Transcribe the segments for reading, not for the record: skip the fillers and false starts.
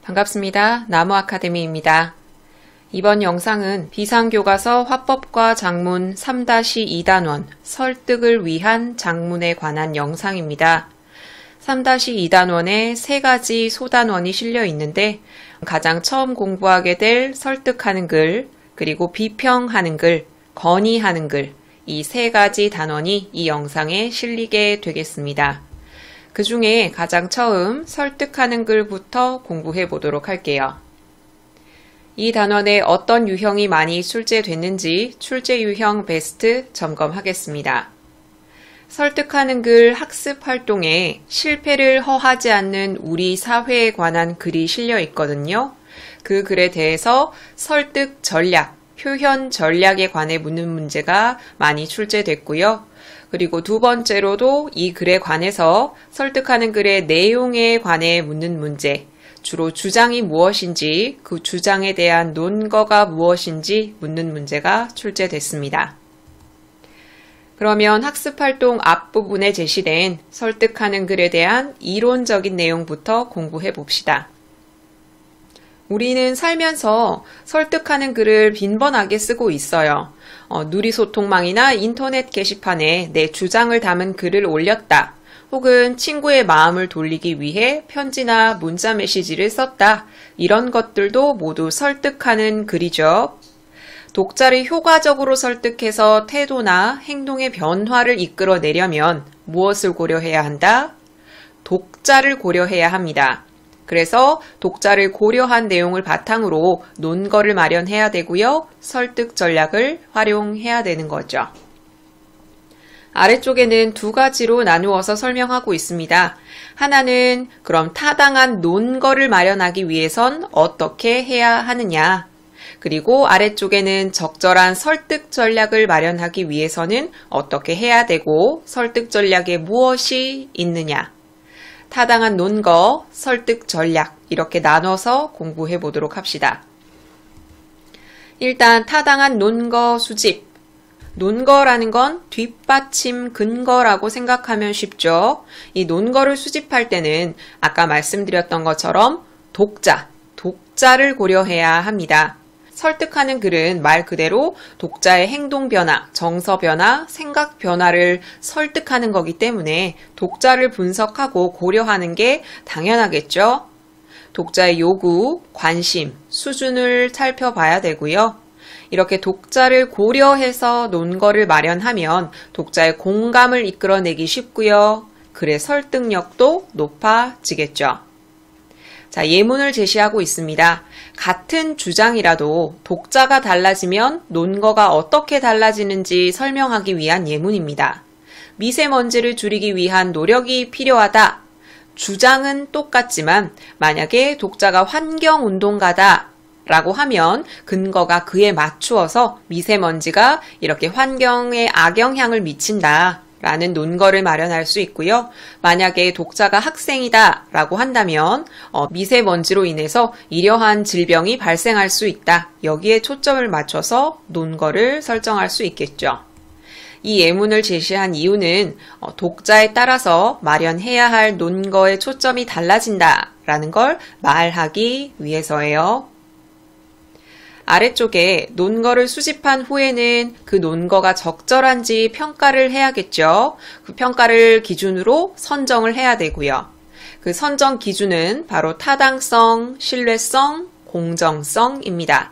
반갑습니다. 나무아카데미입니다. 이번 영상은 비상교과서 화법과 작문 3-2단원 설득을 위한 작문에 관한 영상입니다. 3-2단원에 세 가지 소단원이 실려 있는데 가장 처음 공부하게 될 설득하는 글, 그리고 비평하는 글, 건의하는 글, 이 세 가지 단원이 이 영상에 실리게 되겠습니다. 그 중에 가장 처음 설득하는 글부터 공부해 보도록 할게요. 이 단원에 어떤 유형이 많이 출제됐는지 출제 유형 베스트 점검하겠습니다. 설득하는 글 학습 활동에 실패를 허하지 않는 우리 사회에 관한 글이 실려 있거든요. 그 글에 대해서 설득 전략, 표현 전략에 관해 묻는 문제가 많이 출제됐고요. 그리고 두 번째로도 이 글에 관해서 설득하는 글의 내용에 관해 묻는 문제, 주로 주장이 무엇인지, 그 주장에 대한 논거가 무엇인지 묻는 문제가 출제됐습니다. 그러면 학습활동 앞부분에 제시된 설득하는 글에 대한 이론적인 내용부터 공부해 봅시다. 우리는 살면서 설득하는 글을 빈번하게 쓰고 있어요. 누리소통망이나 인터넷 게시판에 내 주장을 담은 글을 올렸다. 혹은 친구의 마음을 돌리기 위해 편지나 문자 메시지를 썼다. 이런 것들도 모두 설득하는 글이죠. 독자를 효과적으로 설득해서 태도나 행동의 변화를 이끌어내려면 무엇을 고려해야 한다? 독자를 고려해야 합니다. 그래서 독자를 고려한 내용을 바탕으로 논거를 마련해야 되고요. 설득 전략을 활용해야 되는 거죠. 아래쪽에는 두 가지로 나누어서 설명하고 있습니다. 하나는 그럼 타당한 논거를 마련하기 위해선 어떻게 해야 하느냐. 그리고 아래쪽에는 적절한 설득 전략을 마련하기 위해서는 어떻게 해야 되고 설득 전략에 무엇이 있느냐. 타당한 논거, 설득 전략 이렇게 나눠서 공부해 보도록 합시다. 일단 타당한 논거 수집. 논거라는 건 뒷받침 근거라고 생각하면 쉽죠. 이 논거를 수집할 때는 아까 말씀드렸던 것처럼 독자를 고려해야 합니다. 설득하는 글은 말 그대로 독자의 행동 변화, 정서 변화, 생각 변화를 설득하는 거기 때문에 독자를 분석하고 고려하는 게 당연하겠죠. 독자의 요구, 관심, 수준을 살펴봐야 되고요. 이렇게 독자를 고려해서 논거를 마련하면 독자의 공감을 이끌어내기 쉽고요. 글의 설득력도 높아지겠죠. 자, 예문을 제시하고 있습니다. 같은 주장이라도 독자가 달라지면 논거가 어떻게 달라지는지 설명하기 위한 예문입니다. 미세먼지를 줄이기 위한 노력이 필요하다. 주장은 똑같지만 만약에 독자가 환경운동가다 라고 하면 근거가 그에 맞추어서 미세먼지가 이렇게 환경에 악영향을 미친다 라는 논거를 마련할 수 있고요. 만약에 독자가 학생이다 라고 한다면 미세먼지로 인해서 이러한 질병이 발생할 수 있다. 여기에 초점을 맞춰서 논거를 설정할 수 있겠죠. 이 예문을 제시한 이유는 독자에 따라서 마련해야 할 논거의 초점이 달라진다 라는 걸 말하기 위해서예요. 아래쪽에 논거를 수집한 후에는 그 논거가 적절한지 평가를 해야겠죠. 그 평가를 기준으로 선정을 해야 되고요. 그 선정 기준은 바로 타당성, 신뢰성, 공정성입니다.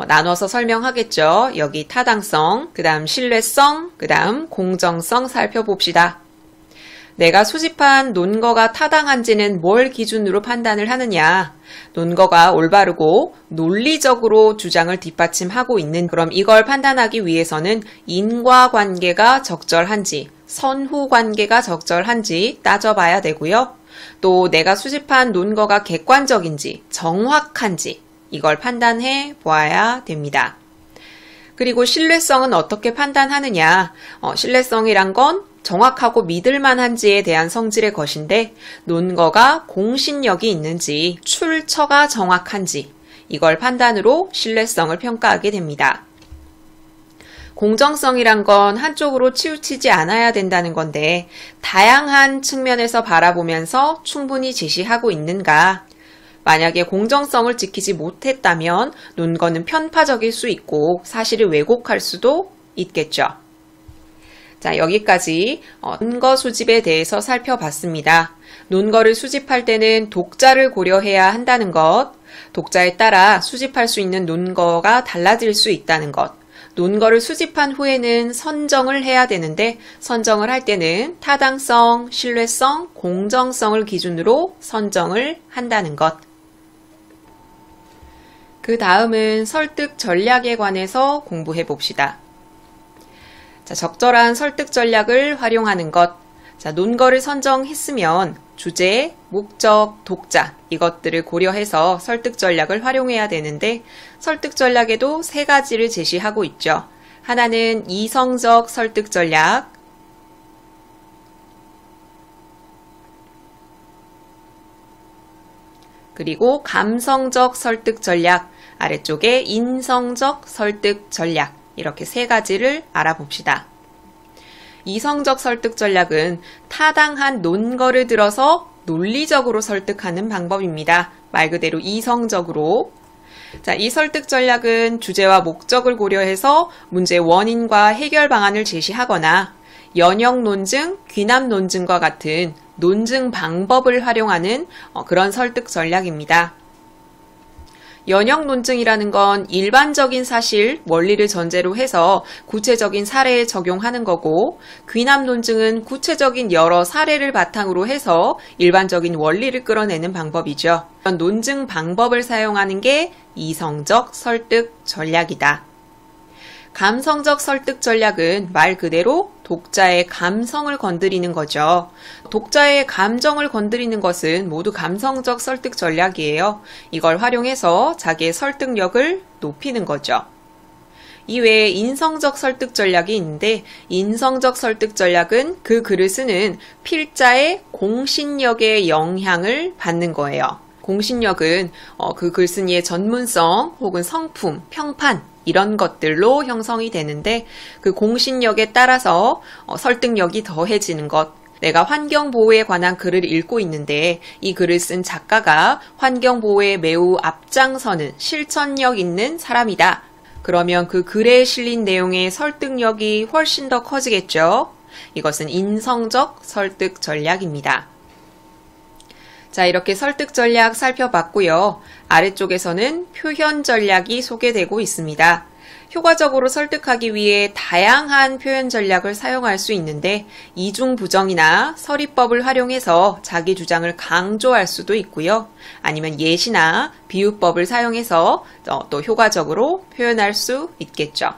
나눠서 설명하겠죠. 여기 타당성, 그 다음 신뢰성, 그 다음 공정성 살펴봅시다. 내가 수집한 논거가 타당한지는 뭘 기준으로 판단을 하느냐. 논거가 올바르고 논리적으로 주장을 뒷받침하고 있는, 그럼 이걸 판단하기 위해서는 인과관계가 적절한지, 선후관계가 적절한지 따져봐야 되고요. 또 내가 수집한 논거가 객관적인지, 정확한지 이걸 판단해 보아야 됩니다. 그리고 신뢰성은 어떻게 판단하느냐. 신뢰성이란 건 정확하고 믿을만한지에 대한 성질의 것인데 논거가 공신력이 있는지, 출처가 정확한지 이걸 판단으로 신뢰성을 평가하게 됩니다. 공정성이란 건 한쪽으로 치우치지 않아야 된다는 건데 다양한 측면에서 바라보면서 충분히 제시하고 있는가. 만약에 공정성을 지키지 못했다면 논거는 편파적일 수 있고 사실을 왜곡할 수도 있겠죠. 자, 여기까지 논거 수집에 대해서 살펴봤습니다. 논거를 수집할 때는 독자를 고려해야 한다는 것, 독자에 따라 수집할 수 있는 논거가 달라질 수 있다는 것, 논거를 수집한 후에는 선정을 해야 되는데 선정을 할 때는 타당성, 신뢰성, 공정성을 기준으로 선정을 한다는 것. 그 다음은 설득 전략에 관해서 공부해 봅시다. 자, 적절한 설득 전략을 활용하는 것. 자, 논거를 선정했으면 주제, 목적, 독자 이것들을 고려해서 설득 전략을 활용해야 되는데 설득 전략에도 세 가지를 제시하고 있죠. 하나는 이성적 설득 전략, 그리고 감성적 설득 전략, 아래쪽에 인성적 설득 전략 이렇게 세 가지를 알아봅시다. 이성적 설득 전략은 타당한 논거를 들어서 논리적으로 설득하는 방법입니다. 말 그대로 이성적으로. 자, 이 설득 전략은 주제와 목적을 고려해서 문제의 원인과 해결 방안을 제시하거나 연역 논증, 귀납 논증과 같은 논증 방법을 활용하는 그런 설득 전략입니다. 연역 논증이라는 건 일반적인 사실, 원리를 전제로 해서 구체적인 사례에 적용하는 거고, 귀납 논증은 구체적인 여러 사례를 바탕으로 해서 일반적인 원리를 끌어내는 방법이죠. 이런 논증 방법을 사용하는 게 이성적 설득 전략이다. 감성적 설득 전략은 말 그대로 독자의 감성을 건드리는 거죠. 독자의 감정을 건드리는 것은 모두 감성적 설득 전략이에요. 이걸 활용해서 자기의 설득력을 높이는 거죠. 이외에 인성적 설득 전략이 있는데 인성적 설득 전략은 그 글을 쓰는 필자의 공신력의 영향을 받는 거예요. 공신력은 그 글쓴이의 전문성 혹은 성품, 평판 이런 것들로 형성이 되는데 그 공신력에 따라서 설득력이 더해지는 것. 내가 환경보호에 관한 글을 읽고 있는데 이 글을 쓴 작가가 환경보호에 매우 앞장서는 실천력 있는 사람이다. 그러면 그 글에 실린 내용의 설득력이 훨씬 더 커지겠죠. 이것은 인성적 설득 전략입니다. 자, 이렇게 설득 전략 살펴봤고요. 아래쪽에서는 표현 전략이 소개되고 있습니다. 효과적으로 설득하기 위해 다양한 표현 전략을 사용할 수 있는데 이중부정이나 서리법을 활용해서 자기 주장을 강조할 수도 있고요. 아니면 예시나 비유법을 사용해서 또 효과적으로 표현할 수 있겠죠.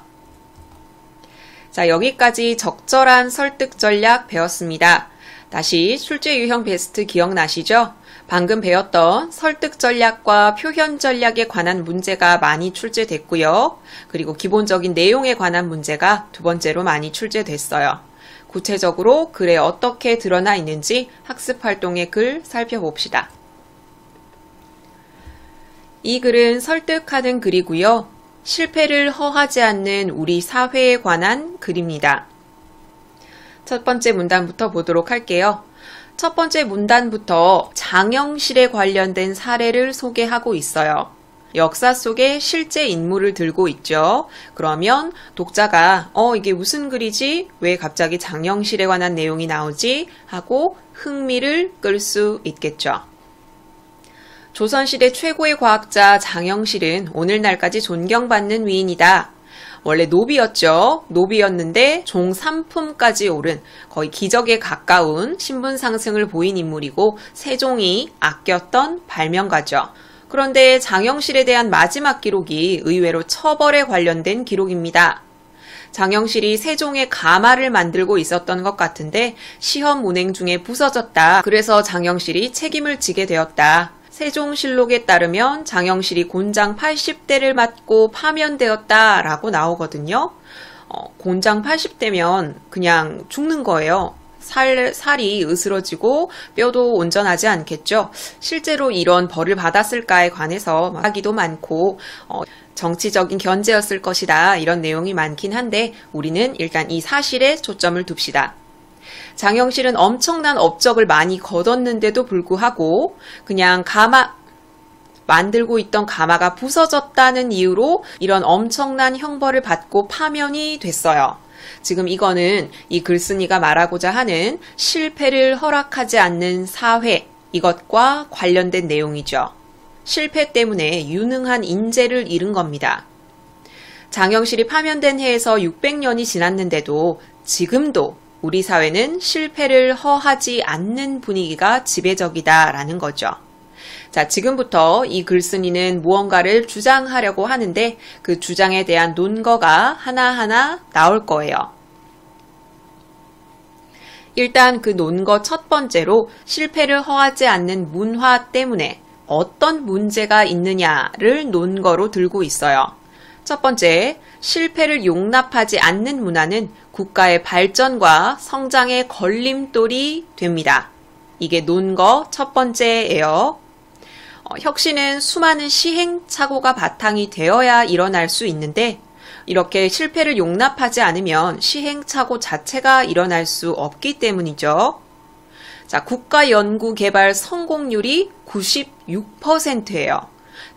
자, 여기까지 적절한 설득 전략 배웠습니다. 다시 출제 유형 베스트 기억나시죠? 방금 배웠던 설득 전략과 표현 전략에 관한 문제가 많이 출제됐고요. 그리고 기본적인 내용에 관한 문제가 두 번째로 많이 출제됐어요. 구체적으로 글에 어떻게 드러나 있는지 학습 활동의 글 살펴봅시다. 이 글은 설득하는 글이고요. 실패를 허하지 않는 우리 사회에 관한 글입니다. 첫 번째 문단부터 보도록 할게요. 첫 번째 문단부터 장영실에 관련된 사례를 소개하고 있어요. 역사 속에 실제 인물을 들고 있죠. 그러면 독자가 이게 무슨 글이지? 왜 갑자기 장영실에 관한 내용이 나오지? 하고 흥미를 끌 수 있겠죠. 조선시대 최고의 과학자 장영실은 오늘날까지 존경받는 위인이다. 원래 노비였죠. 노비였는데 종삼품까지 오른 거의 기적에 가까운 신분 상승을 보인 인물이고 세종이 아꼈던 발명가죠. 그런데 장영실에 대한 마지막 기록이 의외로 처벌에 관련된 기록입니다. 장영실이 세종의 가마를 만들고 있었던 것 같은데 시험 운행 중에 부서졌다. 그래서 장영실이 책임을 지게 되었다. 세종실록에 따르면 장영실이 곤장 80대를 맞고 파면되었다라고 나오거든요. 곤장 80대면 그냥 죽는 거예요. 살이 으스러지고 뼈도 온전하지 않겠죠. 실제로 이런 벌을 받았을까에 관해서 이야기도 많고 정치적인 견제였을 것이다. 이런 내용이 많긴 한데 우리는 일단 이 사실에 초점을 둡시다. 장영실은 엄청난 업적을 많이 거뒀는데도 불구하고 그냥 만들고 있던 가마가 부서졌다는 이유로 이런 엄청난 형벌을 받고 파면이 됐어요. 지금 이거는 이 글쓴이가 말하고자 하는 실패를 허락하지 않는 사회, 이것과 관련된 내용이죠. 실패 때문에 유능한 인재를 잃은 겁니다. 장영실이 파면된 해에서 600년이 지났는데도 지금도 우리 사회는 실패를 허하지 않는 분위기가 지배적이다라는 거죠. 자, 지금부터 이 글쓴이는 무언가를 주장하려고 하는데 그 주장에 대한 논거가 하나하나 나올 거예요. 일단 그 논거 첫 번째로 실패를 허하지 않는 문화 때문에 어떤 문제가 있느냐를 논거로 들고 있어요. 첫 번째, 실패를 용납하지 않는 문화는 국가의 발전과 성장의 걸림돌이 됩니다. 이게 논거 첫 번째예요. 혁신은 수많은 시행착오가 바탕이 되어야 일어날 수 있는데 이렇게 실패를 용납하지 않으면 시행착오 자체가 일어날 수 없기 때문이죠. 자, 국가 연구 개발 성공률이 96%예요.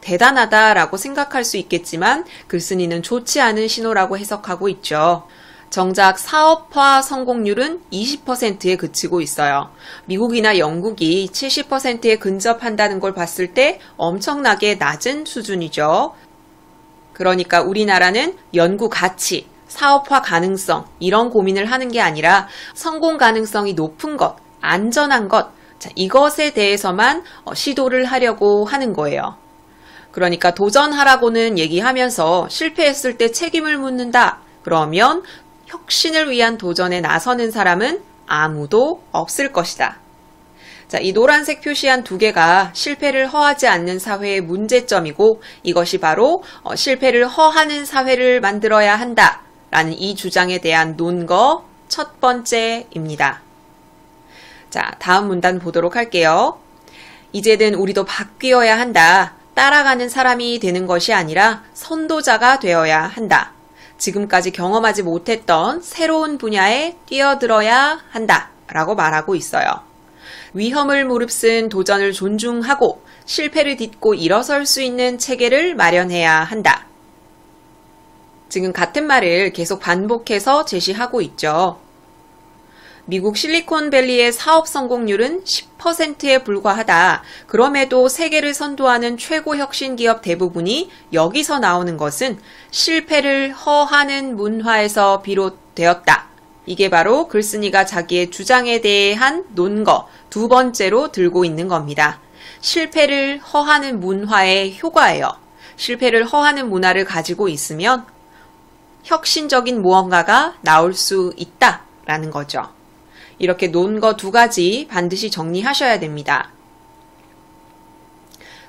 대단하다라고 생각할 수 있겠지만 글쓴이는 좋지 않은 신호라고 해석하고 있죠. 정작 사업화 성공률은 20%에 그치고 있어요. 미국이나 영국이 70%에 근접한다는 걸 봤을 때 엄청나게 낮은 수준이죠. 그러니까 우리나라는 연구 가치, 사업화 가능성 이런 고민을 하는 게 아니라 성공 가능성이 높은 것, 안전한 것, 자, 이것에 대해서만 시도를 하려고 하는 거예요. 그러니까 도전하라고는 얘기하면서 실패했을 때 책임을 묻는다. 그러면 혁신을 위한 도전에 나서는 사람은 아무도 없을 것이다. 자, 이 노란색 표시한 두 개가 실패를 허하지 않는 사회의 문제점이고 이것이 바로 실패를 허하는 사회를 만들어야 한다라는 이 주장에 대한 논거 첫 번째입니다. 자, 다음 문단 보도록 할게요. 이제는 우리도 바뀌어야 한다. 따라가는 사람이 되는 것이 아니라 선도자가 되어야 한다. 지금까지 경험하지 못했던 새로운 분야에 뛰어들어야 한다. 라고 말하고 있어요. 위험을 무릅쓴 도전을 존중하고 실패를 딛고 일어설 수 있는 체계를 마련해야 한다. 지금 같은 말을 계속 반복해서 제시하고 있죠. 미국 실리콘밸리의 사업 성공률은 10%에 불과하다. 그럼에도 세계를 선도하는 최고 혁신 기업 대부분이 여기서 나오는 것은 실패를 허하는 문화에서 비롯되었다. 이게 바로 글쓴이가 자기의 주장에 대한 논거 두 번째로 들고 있는 겁니다. 실패를 허하는 문화의 효과예요. 실패를 허하는 문화를 가지고 있으면 혁신적인 무언가가 나올 수 있다라는 거죠. 이렇게 논거 두 가지 반드시 정리하셔야 됩니다.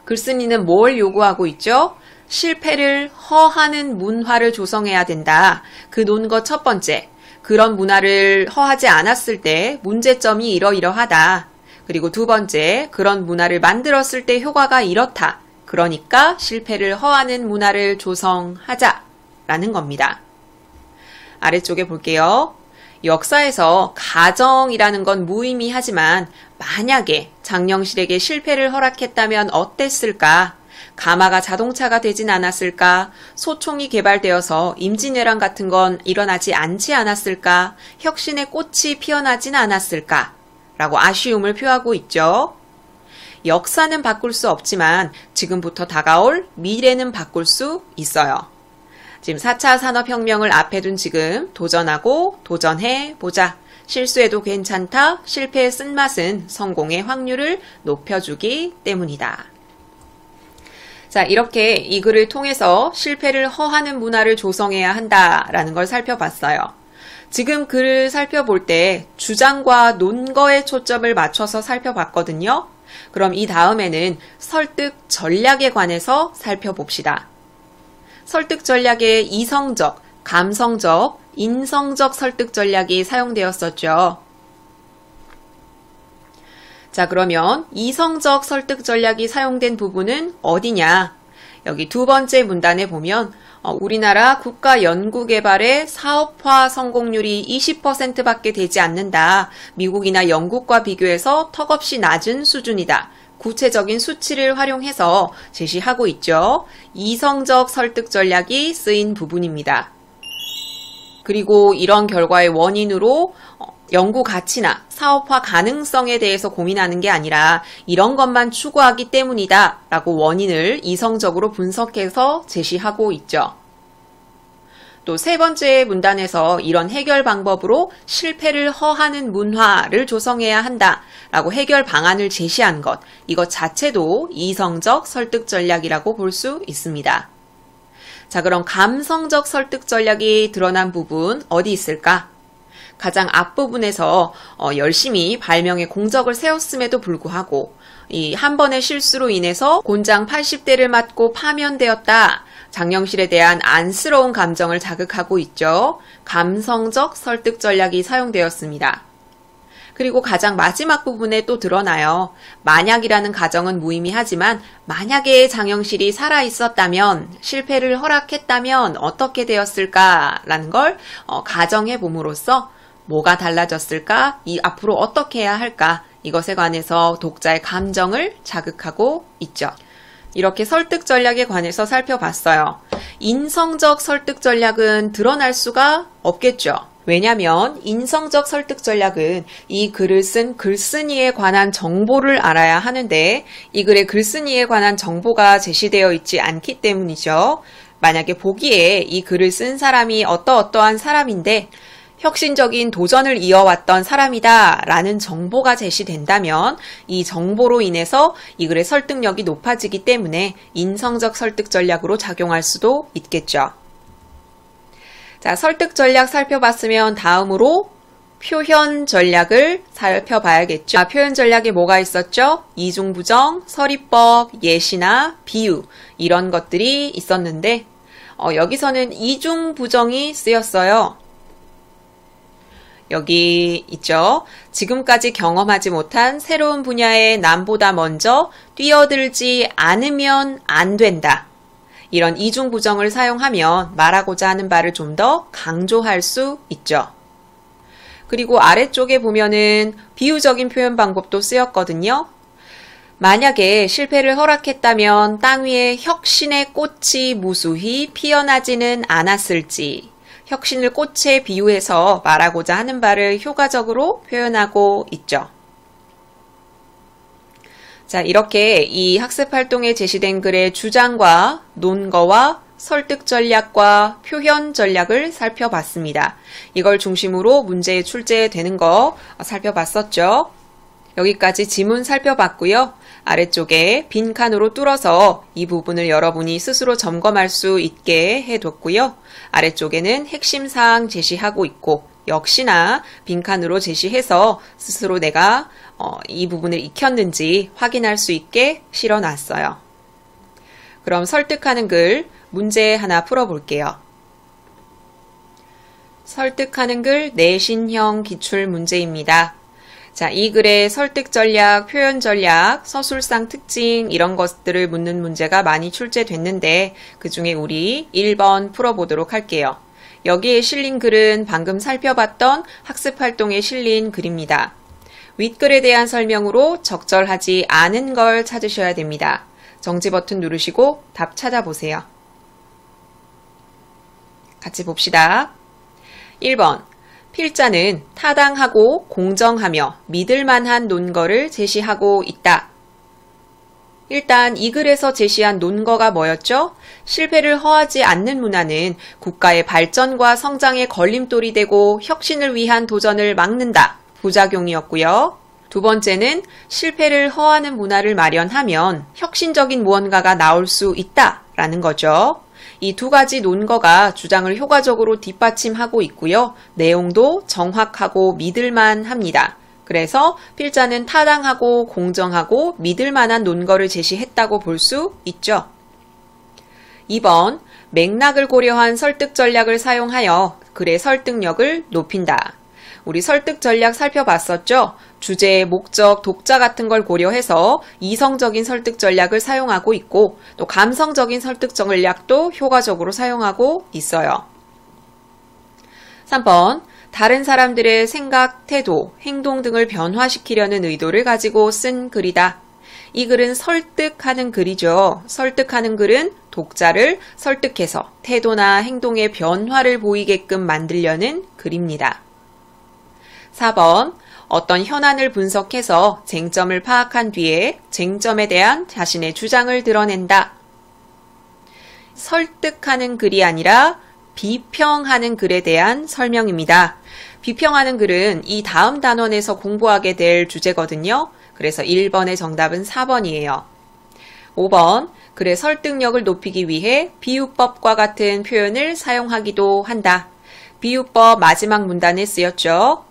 글쓴이는 뭘 요구하고 있죠? 실패를 허하는 문화를 조성해야 된다. 그 논거 첫 번째, 그런 문화를 허하지 않았을 때 문제점이 이러이러하다. 그리고 두 번째, 그런 문화를 만들었을 때 효과가 이렇다. 그러니까 실패를 허하는 문화를 조성하자라는 겁니다. 아래쪽에 볼게요. 역사에서 가정이라는 건 무의미하지만 만약에 장영실에게 실패를 허락했다면 어땠을까? 가마가 자동차가 되진 않았을까? 소총이 개발되어서 임진왜란 같은 건 일어나지 않지 않았을까? 혁신의 꽃이 피어나진 않았을까? 라고 아쉬움을 표하고 있죠. 역사는 바꿀 수 없지만 지금부터 다가올 미래는 바꿀 수 있어요. 지금 4차 산업혁명을 앞에 둔 지금 도전하고 도전해보자. 실수해도 괜찮다. 실패의 쓴맛은 성공의 확률을 높여주기 때문이다. 자, 이렇게 이 글을 통해서 실패를 허하는 문화를 조성해야 한다라는 걸 살펴봤어요. 지금 글을 살펴볼 때 주장과 논거에 초점을 맞춰서 살펴봤거든요. 그럼 이 다음에는 설득 전략에 관해서 살펴봅시다. 설득 전략에 이성적, 감성적, 인성적 설득 전략이 사용되었었죠. 자, 그러면 이성적 설득 전략이 사용된 부분은 어디냐? 여기 두 번째 문단에 보면 우리나라 국가 연구개발의 사업화 성공률이 20%밖에 되지 않는다. 미국이나 영국과 비교해서 턱없이 낮은 수준이다. 구체적인 수치를 활용해서 제시하고 있죠. 이성적 설득 전략이 쓰인 부분입니다. 그리고 이런 결과의 원인으로 연구 가치나 사업화 가능성에 대해서 고민하는 게 아니라 이런 것만 추구하기 때문이다 라고 원인을 이성적으로 분석해서 제시하고 있죠. 또 세 번째 문단에서 이런 해결 방법으로 실패를 허하는 문화를 조성해야 한다 라고 해결 방안을 제시한 것, 이것 자체도 이성적 설득 전략이라고 볼 수 있습니다. 자, 그럼 감성적 설득 전략이 드러난 부분 어디 있을까? 가장 앞부분에서 열심히 발명의 공적을 세웠음에도 불구하고 이 한 번의 실수로 인해서 곤장 80대를 맞고 파면되었다. 장영실에 대한 안쓰러운 감정을 자극하고 있죠. 감성적 설득 전략이 사용되었습니다. 그리고 가장 마지막 부분에 또 드러나요. 만약이라는 가정은 무의미하지만 만약에 장영실이 살아있었다면, 실패를 허락했다면 어떻게 되었을까라는 걸 가정해 봄으로써 뭐가 달라졌을까? 앞으로 어떻게 해야 할까? 이것에 관해서 독자의 감정을 자극하고 있죠. 이렇게 설득 전략에 관해서 살펴봤어요. 인성적 설득 전략은 드러날 수가 없겠죠. 왜냐하면 인성적 설득 전략은 이 글을 쓴 글쓴이에 관한 정보를 알아야 하는데 이 글의 글쓴이에 관한 정보가 제시되어 있지 않기 때문이죠. 만약에 보기에 이 글을 쓴 사람이 어떠한 사람인데 혁신적인 도전을 이어왔던 사람이다 라는 정보가 제시된다면 이 정보로 인해서 이 글의 설득력이 높아지기 때문에 인성적 설득 전략으로 작용할 수도 있겠죠. 자, 설득 전략 살펴봤으면 다음으로 표현 전략을 살펴봐야겠죠. 표현 전략에 뭐가 있었죠? 이중부정, 서리법, 예시나 비유 이런 것들이 있었는데 여기서는 이중부정이 쓰였어요. 여기 있죠. 지금까지 경험하지 못한 새로운 분야에 남보다 먼저 뛰어들지 않으면 안 된다. 이런 이중부정을 사용하면 말하고자 하는 바를 좀 더 강조할 수 있죠. 그리고 아래쪽에 보면은 비유적인 표현 방법도 쓰였거든요. 만약에 실패를 허락했다면 땅 위에 혁신의 꽃이 무수히 피어나지는 않았을지. 혁신을 꽃에 비유해서 말하고자 하는 바를 효과적으로 표현하고 있죠. 자, 이렇게 이 학습활동에 제시된 글의 주장과 논거와 설득 전략과 표현 전략을 살펴봤습니다. 이걸 중심으로 문제에 출제되는 거 살펴봤었죠. 여기까지 지문 살펴봤고요. 아래쪽에 빈 칸으로 뚫어서 이 부분을 여러분이 스스로 점검할 수 있게 해뒀고요. 아래쪽에는 핵심 사항 제시하고 있고 역시나 빈 칸으로 제시해서 스스로 내가 이 부분을 익혔는지 확인할 수 있게 실어놨어요. 그럼 설득하는 글 문제 하나 풀어볼게요. 설득하는 글 내신형 기출 문제입니다. 자, 이 글의 설득 전략, 표현 전략, 서술상 특징 이런 것들을 묻는 문제가 많이 출제됐는데 그 중에 우리 1번 풀어보도록 할게요. 여기에 실린 글은 방금 살펴봤던 학습활동에 실린 글입니다. 윗글에 대한 설명으로 적절하지 않은 걸 찾으셔야 됩니다. 정지 버튼 누르시고 답 찾아보세요. 같이 봅시다. 1번. 필자는 타당하고 공정하며 믿을만한 논거를 제시하고 있다. 일단 이 글에서 제시한 논거가 뭐였죠? 실패를 허하지 않는 문화는 국가의 발전과 성장에 걸림돌이 되고 혁신을 위한 도전을 막는다. 부작용이었고요. 두 번째는 실패를 허하는 문화를 마련하면 혁신적인 무언가가 나올 수 있다라는 거죠. 이 두 가지 논거가 주장을 효과적으로 뒷받침하고 있고요. 내용도 정확하고 믿을만 합니다. 그래서 필자는 타당하고 공정하고 믿을만한 논거를 제시했다고 볼 수 있죠. 2번, 맥락을 고려한 설득 전략을 사용하여 글의 설득력을 높인다. 우리 설득 전략 살펴봤었죠? 주제, 목적, 독자 같은 걸 고려해서 이성적인 설득 전략을 사용하고 있고 또 감성적인 설득 전략도 효과적으로 사용하고 있어요. 3번, 다른 사람들의 생각, 태도, 행동 등을 변화시키려는 의도를 가지고 쓴 글이다. 이 글은 설득하는 글이죠. 설득하는 글은 독자를 설득해서 태도나 행동의 변화를 보이게끔 만들려는 글입니다. 4번, 어떤 현안을 분석해서 쟁점을 파악한 뒤에 쟁점에 대한 자신의 주장을 드러낸다. 설득하는 글이 아니라 비평하는 글에 대한 설명입니다. 비평하는 글은 이 다음 단원에서 공부하게 될 주제거든요. 그래서 1번의 정답은 4번이에요. 5번, 글의 설득력을 높이기 위해 비유법과 같은 표현을 사용하기도 한다. 비유법 마지막 문단에 쓰였죠.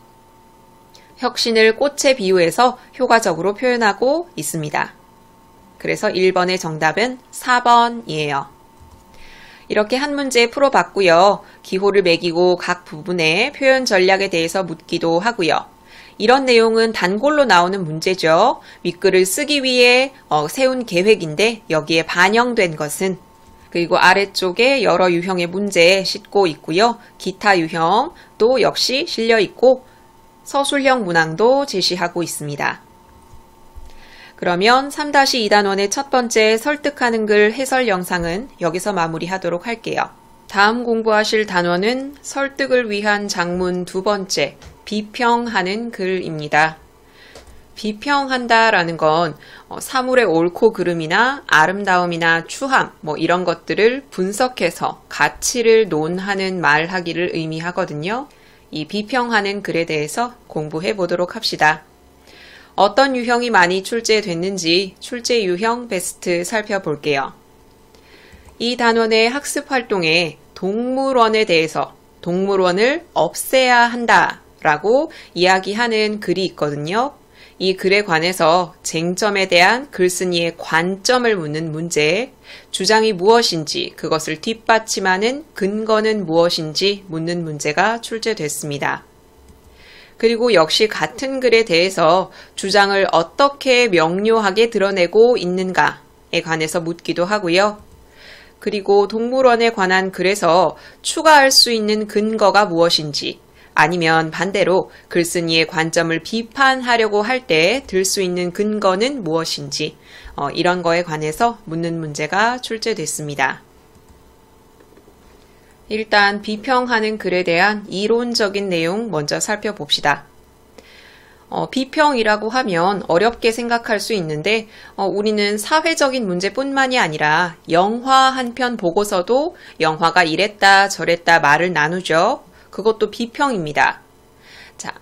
혁신을 꽃에 비유해서 효과적으로 표현하고 있습니다. 그래서 1번의 정답은 4번이에요. 이렇게 한 문제 풀어봤고요. 기호를 매기고 각 부분의 표현 전략에 대해서 묻기도 하고요. 이런 내용은 단골로 나오는 문제죠. 윗글을 쓰기 위해 세운 계획인데 여기에 반영된 것은, 그리고 아래쪽에 여러 유형의 문제 싣고 있고요. 기타 유형도 역시 실려 있고 서술형 문항도 제시하고 있습니다. 그러면 3-2단원의 첫 번째 설득하는 글 해설 영상은 여기서 마무리하도록 할게요. 다음 공부하실 단원은 설득을 위한 장문 두 번째, 비평하는 글입니다. 비평한다라는 건 사물의 옳고 그름이나 아름다움이나 추함 이런 것들을 분석해서 가치를 논하는 말하기를 의미하거든요. 이 비평하는 글에 대해서 공부해 보도록 합시다. 어떤 유형이 많이 출제됐는지 출제 유형 베스트 살펴볼게요. 이 단원의 학습 활동에 동물원에 대해서 동물원을 없애야 한다라고 이야기하는 글이 있거든요. 이 글에 관해서 쟁점에 대한 글쓴이의 관점을 묻는 문제, 주장이 무엇인지 그것을 뒷받침하는 근거는 무엇인지 묻는 문제가 출제됐습니다. 그리고 역시 같은 글에 대해서 주장을 어떻게 명료하게 드러내고 있는가에 관해서 묻기도 하고요. 그리고 동물원에 관한 글에서 추가할 수 있는 근거가 무엇인지, 아니면 반대로 글쓴이의 관점을 비판하려고 할 때 들 수 있는 근거는 무엇인지 이런 거에 관해서 묻는 문제가 출제됐습니다. 일단 비평하는 글에 대한 이론적인 내용 먼저 살펴봅시다. 비평이라고 하면 어렵게 생각할 수 있는데 우리는 사회적인 문제뿐만이 아니라 영화 한 편 보고서도 영화가 이랬다 저랬다 말을 나누죠. 그것도 비평입니다. 자,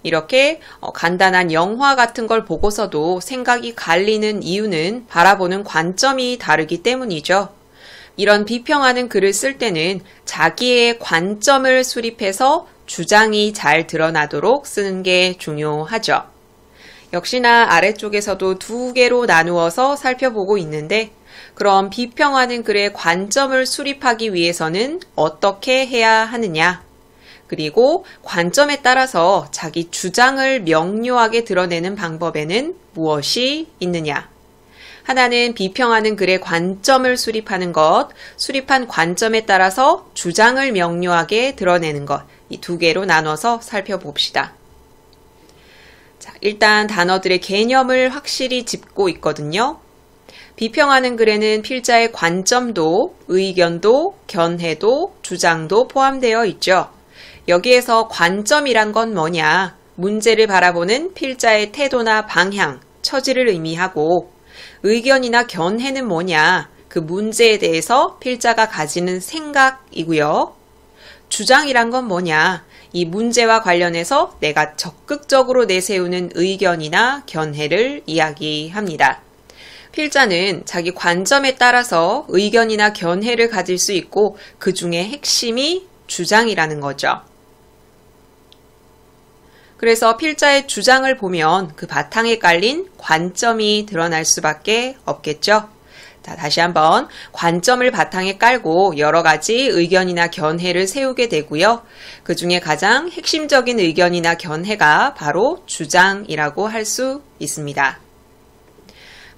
이렇게 간단한 영화 같은 걸 보고서도 생각이 갈리는 이유는 바라보는 관점이 다르기 때문이죠. 이런 비평하는 글을 쓸 때는 자기의 관점을 수립해서 주장이 잘 드러나도록 쓰는 게 중요하죠. 역시나 아래쪽에서도 두 개로 나누어서 살펴보고 있는데, 그럼 비평하는 글의 관점을 수립하기 위해서는 어떻게 해야 하느냐? 그리고 관점에 따라서 자기 주장을 명료하게 드러내는 방법에는 무엇이 있느냐? 하나는 비평하는 글의 관점을 수립하는 것, 수립한 관점에 따라서 주장을 명료하게 드러내는 것, 이 두 개로 나눠서 살펴봅시다. 자, 일단 단어들의 개념을 확실히 짚고 있거든요. 비평하는 글에는 필자의 관점도, 의견도, 견해도, 주장도 포함되어 있죠. 여기에서 관점이란 건 뭐냐? 문제를 바라보는 필자의 태도나 방향, 처지를 의미하고, 의견이나 견해는 뭐냐? 그 문제에 대해서 필자가 가지는 생각이고요. 주장이란 건 뭐냐? 이 문제와 관련해서 내가 적극적으로 내세우는 의견이나 견해를 이야기합니다. 필자는 자기 관점에 따라서 의견이나 견해를 가질 수 있고 그 중에 핵심이 주장이라는 거죠. 그래서 필자의 주장을 보면 그 바탕에 깔린 관점이 드러날 수밖에 없겠죠. 자, 다시 한번 관점을 바탕에 깔고 여러 가지 의견이나 견해를 세우게 되고요. 그 중에 가장 핵심적인 의견이나 견해가 바로 주장이라고 할 수 있습니다.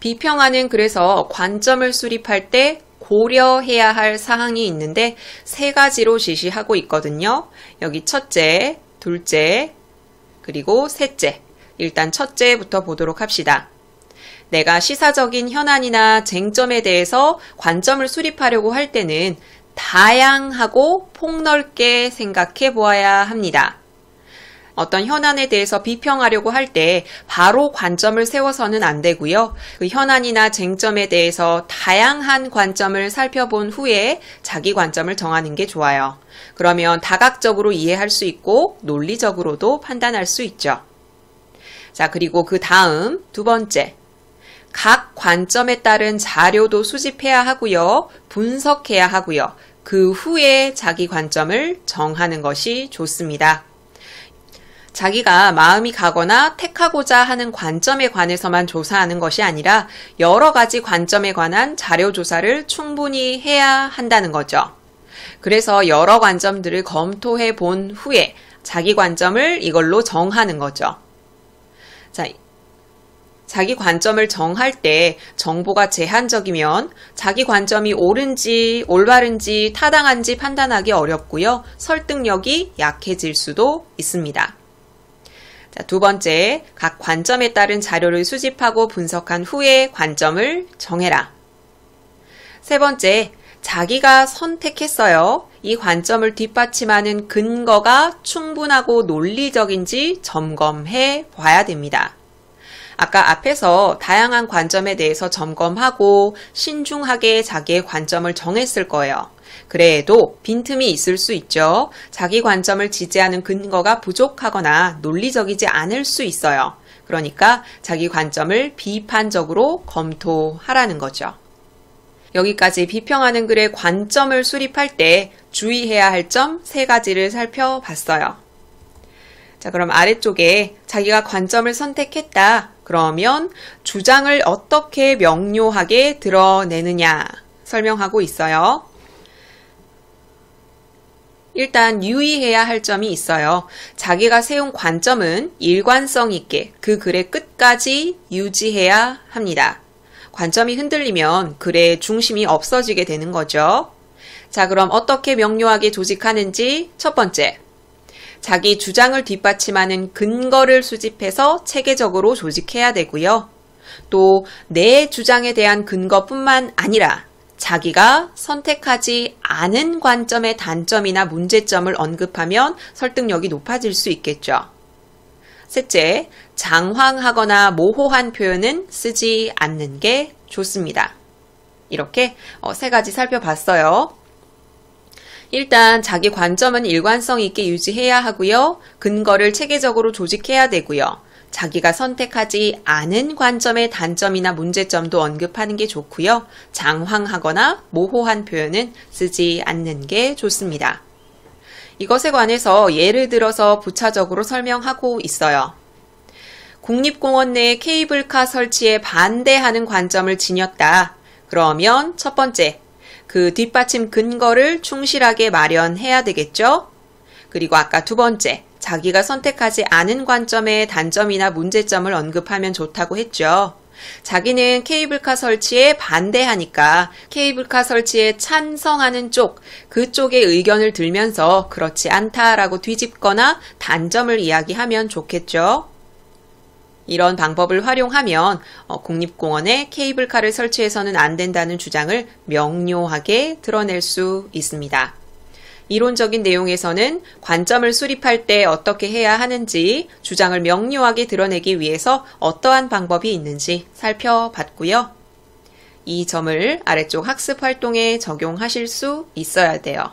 비평하는 글에서 관점을 수립할 때 고려해야 할 사항이 있는데 세 가지로 지시하고 있거든요. 여기 첫째, 둘째, 그리고 셋째. 일단 첫째부터 보도록 합시다. 내가 시사적인 현안이나 쟁점에 대해서 관점을 수립하려고 할 때는 다양하고 폭넓게 생각해 보아야 합니다. 어떤 현안에 대해서 비평하려고 할 때 바로 관점을 세워서는 안 되고요. 그 현안이나 쟁점에 대해서 다양한 관점을 살펴본 후에 자기 관점을 정하는 게 좋아요. 그러면 다각적으로 이해할 수 있고 논리적으로도 판단할 수 있죠. 자, 그리고 그 다음 두 번째. 각 관점에 따른 자료도 수집해야 하고요. 분석해야 하고요. 그 후에 자기 관점을 정하는 것이 좋습니다. 자기가 마음이 가거나 택하고자 하는 관점에 관해서만 조사하는 것이 아니라 여러 가지 관점에 관한 자료 조사를 충분히 해야 한다는 거죠. 그래서 여러 관점들을 검토해 본 후에 자기 관점을 이걸로 정하는 거죠. 자, 자기 관점을 정할 때 정보가 제한적이면 자기 관점이 옳은지 올바른지 타당한지 판단하기 어렵고요. 설득력이 약해질 수도 있습니다. 자, 두 번째, 각 관점에 따른 자료를 수집하고 분석한 후에 관점을 정해라. 세 번째, 자기가 선택했어요. 이 관점을 뒷받침하는 근거가 충분하고 논리적인지 점검해 봐야 됩니다. 아까 앞에서 다양한 관점에 대해서 점검하고 신중하게 자기의 관점을 정했을 거예요. 그래도 빈틈이 있을 수 있죠. 자기 관점을 지지하는 근거가 부족하거나 논리적이지 않을 수 있어요. 그러니까 자기 관점을 비판적으로 검토하라는 거죠. 여기까지 비평하는 글의 관점을 수립할 때 주의해야 할 점 3가지를 살펴봤어요. 자, 그럼 아래쪽에 자기가 관점을 선택했다. 그러면 주장을 어떻게 명료하게 드러내느냐 설명하고 있어요. 일단 유의해야 할 점이 있어요. 자기가 세운 관점은 일관성 있게 그 글의 끝까지 유지해야 합니다. 관점이 흔들리면 글의 중심이 없어지게 되는 거죠. 자, 그럼 어떻게 명료하게 조직하는지 첫 번째. 자기 주장을 뒷받침하는 근거를 수집해서 체계적으로 조직해야 되고요. 또 내 주장에 대한 근거뿐만 아니라 자기가 선택하지 않은 관점의 단점이나 문제점을 언급하면 설득력이 높아질 수 있겠죠. 셋째, 장황하거나 모호한 표현은 쓰지 않는 게 좋습니다. 이렇게 3가지 살펴봤어요. 일단 자기 관점은 일관성 있게 유지해야 하고요. 근거를 체계적으로 조직해야 되고요. 자기가 선택하지 않은 관점의 단점이나 문제점도 언급하는 게 좋고요. 장황하거나 모호한 표현은 쓰지 않는 게 좋습니다. 이것에 관해서 예를 들어서 부차적으로 설명하고 있어요. 국립공원 내 케이블카 설치에 반대하는 관점을 지녔다. 그러면 첫 번째, 그 뒷받침 근거를 충실하게 마련해야 되겠죠? 그리고 아까 두 번째, 자기가 선택하지 않은 관점의 단점이나 문제점을 언급하면 좋다고 했죠. 자기는 케이블카 설치에 반대하니까 케이블카 설치에 찬성하는 쪽, 그쪽의 의견을 들면서 그렇지 않다라고 뒤집거나 단점을 이야기하면 좋겠죠. 이런 방법을 활용하면 국립공원에 케이블카를 설치해서는 안 된다는 주장을 명료하게 드러낼 수 있습니다. 이론적인 내용에서는 관점을 수립할 때 어떻게 해야 하는지, 주장을 명료하게 드러내기 위해서 어떠한 방법이 있는지 살펴봤고요. 이 점을 아래쪽 학습 활동에 적용하실 수 있어야 돼요.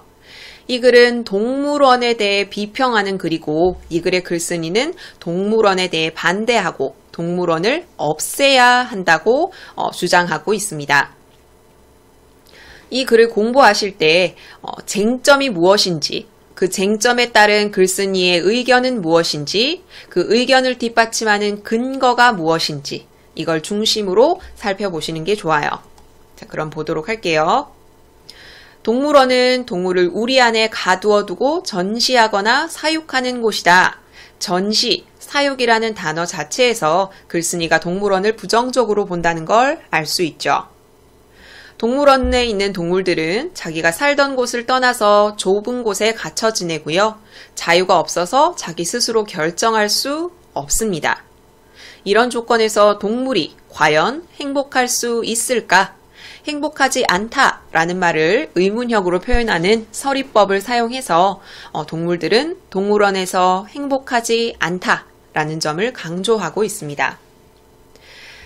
이 글은 동물원에 대해 비평하는 글이고 이 글의 글쓴이는 동물원에 대해 반대하고 동물원을 없애야 한다고 주장하고 있습니다. 이 글을 공부하실 때 쟁점이 무엇인지, 그 쟁점에 따른 글쓴이의 의견은 무엇인지, 그 의견을 뒷받침하는 근거가 무엇인지 이걸 중심으로 살펴보시는 게 좋아요. 자, 그럼 보도록 할게요. 동물원은 동물을 우리 안에 가두어 두고 전시하거나 사육하는 곳이다. 전시, 사육이라는 단어 자체에서 글쓴이가 동물원을 부정적으로 본다는 걸 알 수 있죠. 동물원에 있는 동물들은 자기가 살던 곳을 떠나서 좁은 곳에 갇혀 지내고요. 자유가 없어서 자기 스스로 결정할 수 없습니다. 이런 조건에서 동물이 과연 행복할 수 있을까? 행복하지 않다라는 말을 의문형으로 표현하는 서리법을 사용해서 동물들은 동물원에서 행복하지 않다라는 점을 강조하고 있습니다.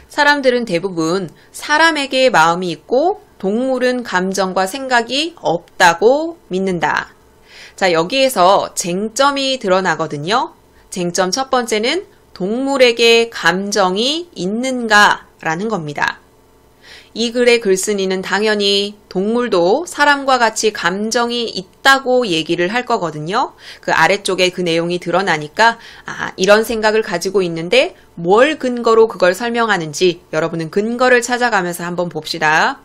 사람들은 대부분 사람에게 마음이 있고 동물은 감정과 생각이 없다고 믿는다. 자, 여기에서 쟁점이 드러나거든요. 쟁점 첫 번째는 동물에게 감정이 있는가라는 겁니다. 이 글의 글쓴이는 당연히 동물도 사람과 같이 감정이 있다고 얘기를 할 거거든요. 그 아래쪽에 그 내용이 드러나니까 이런 생각을 가지고 있는데 뭘 근거로 그걸 설명하는지 여러분은 근거를 찾아가면서 한번 봅시다.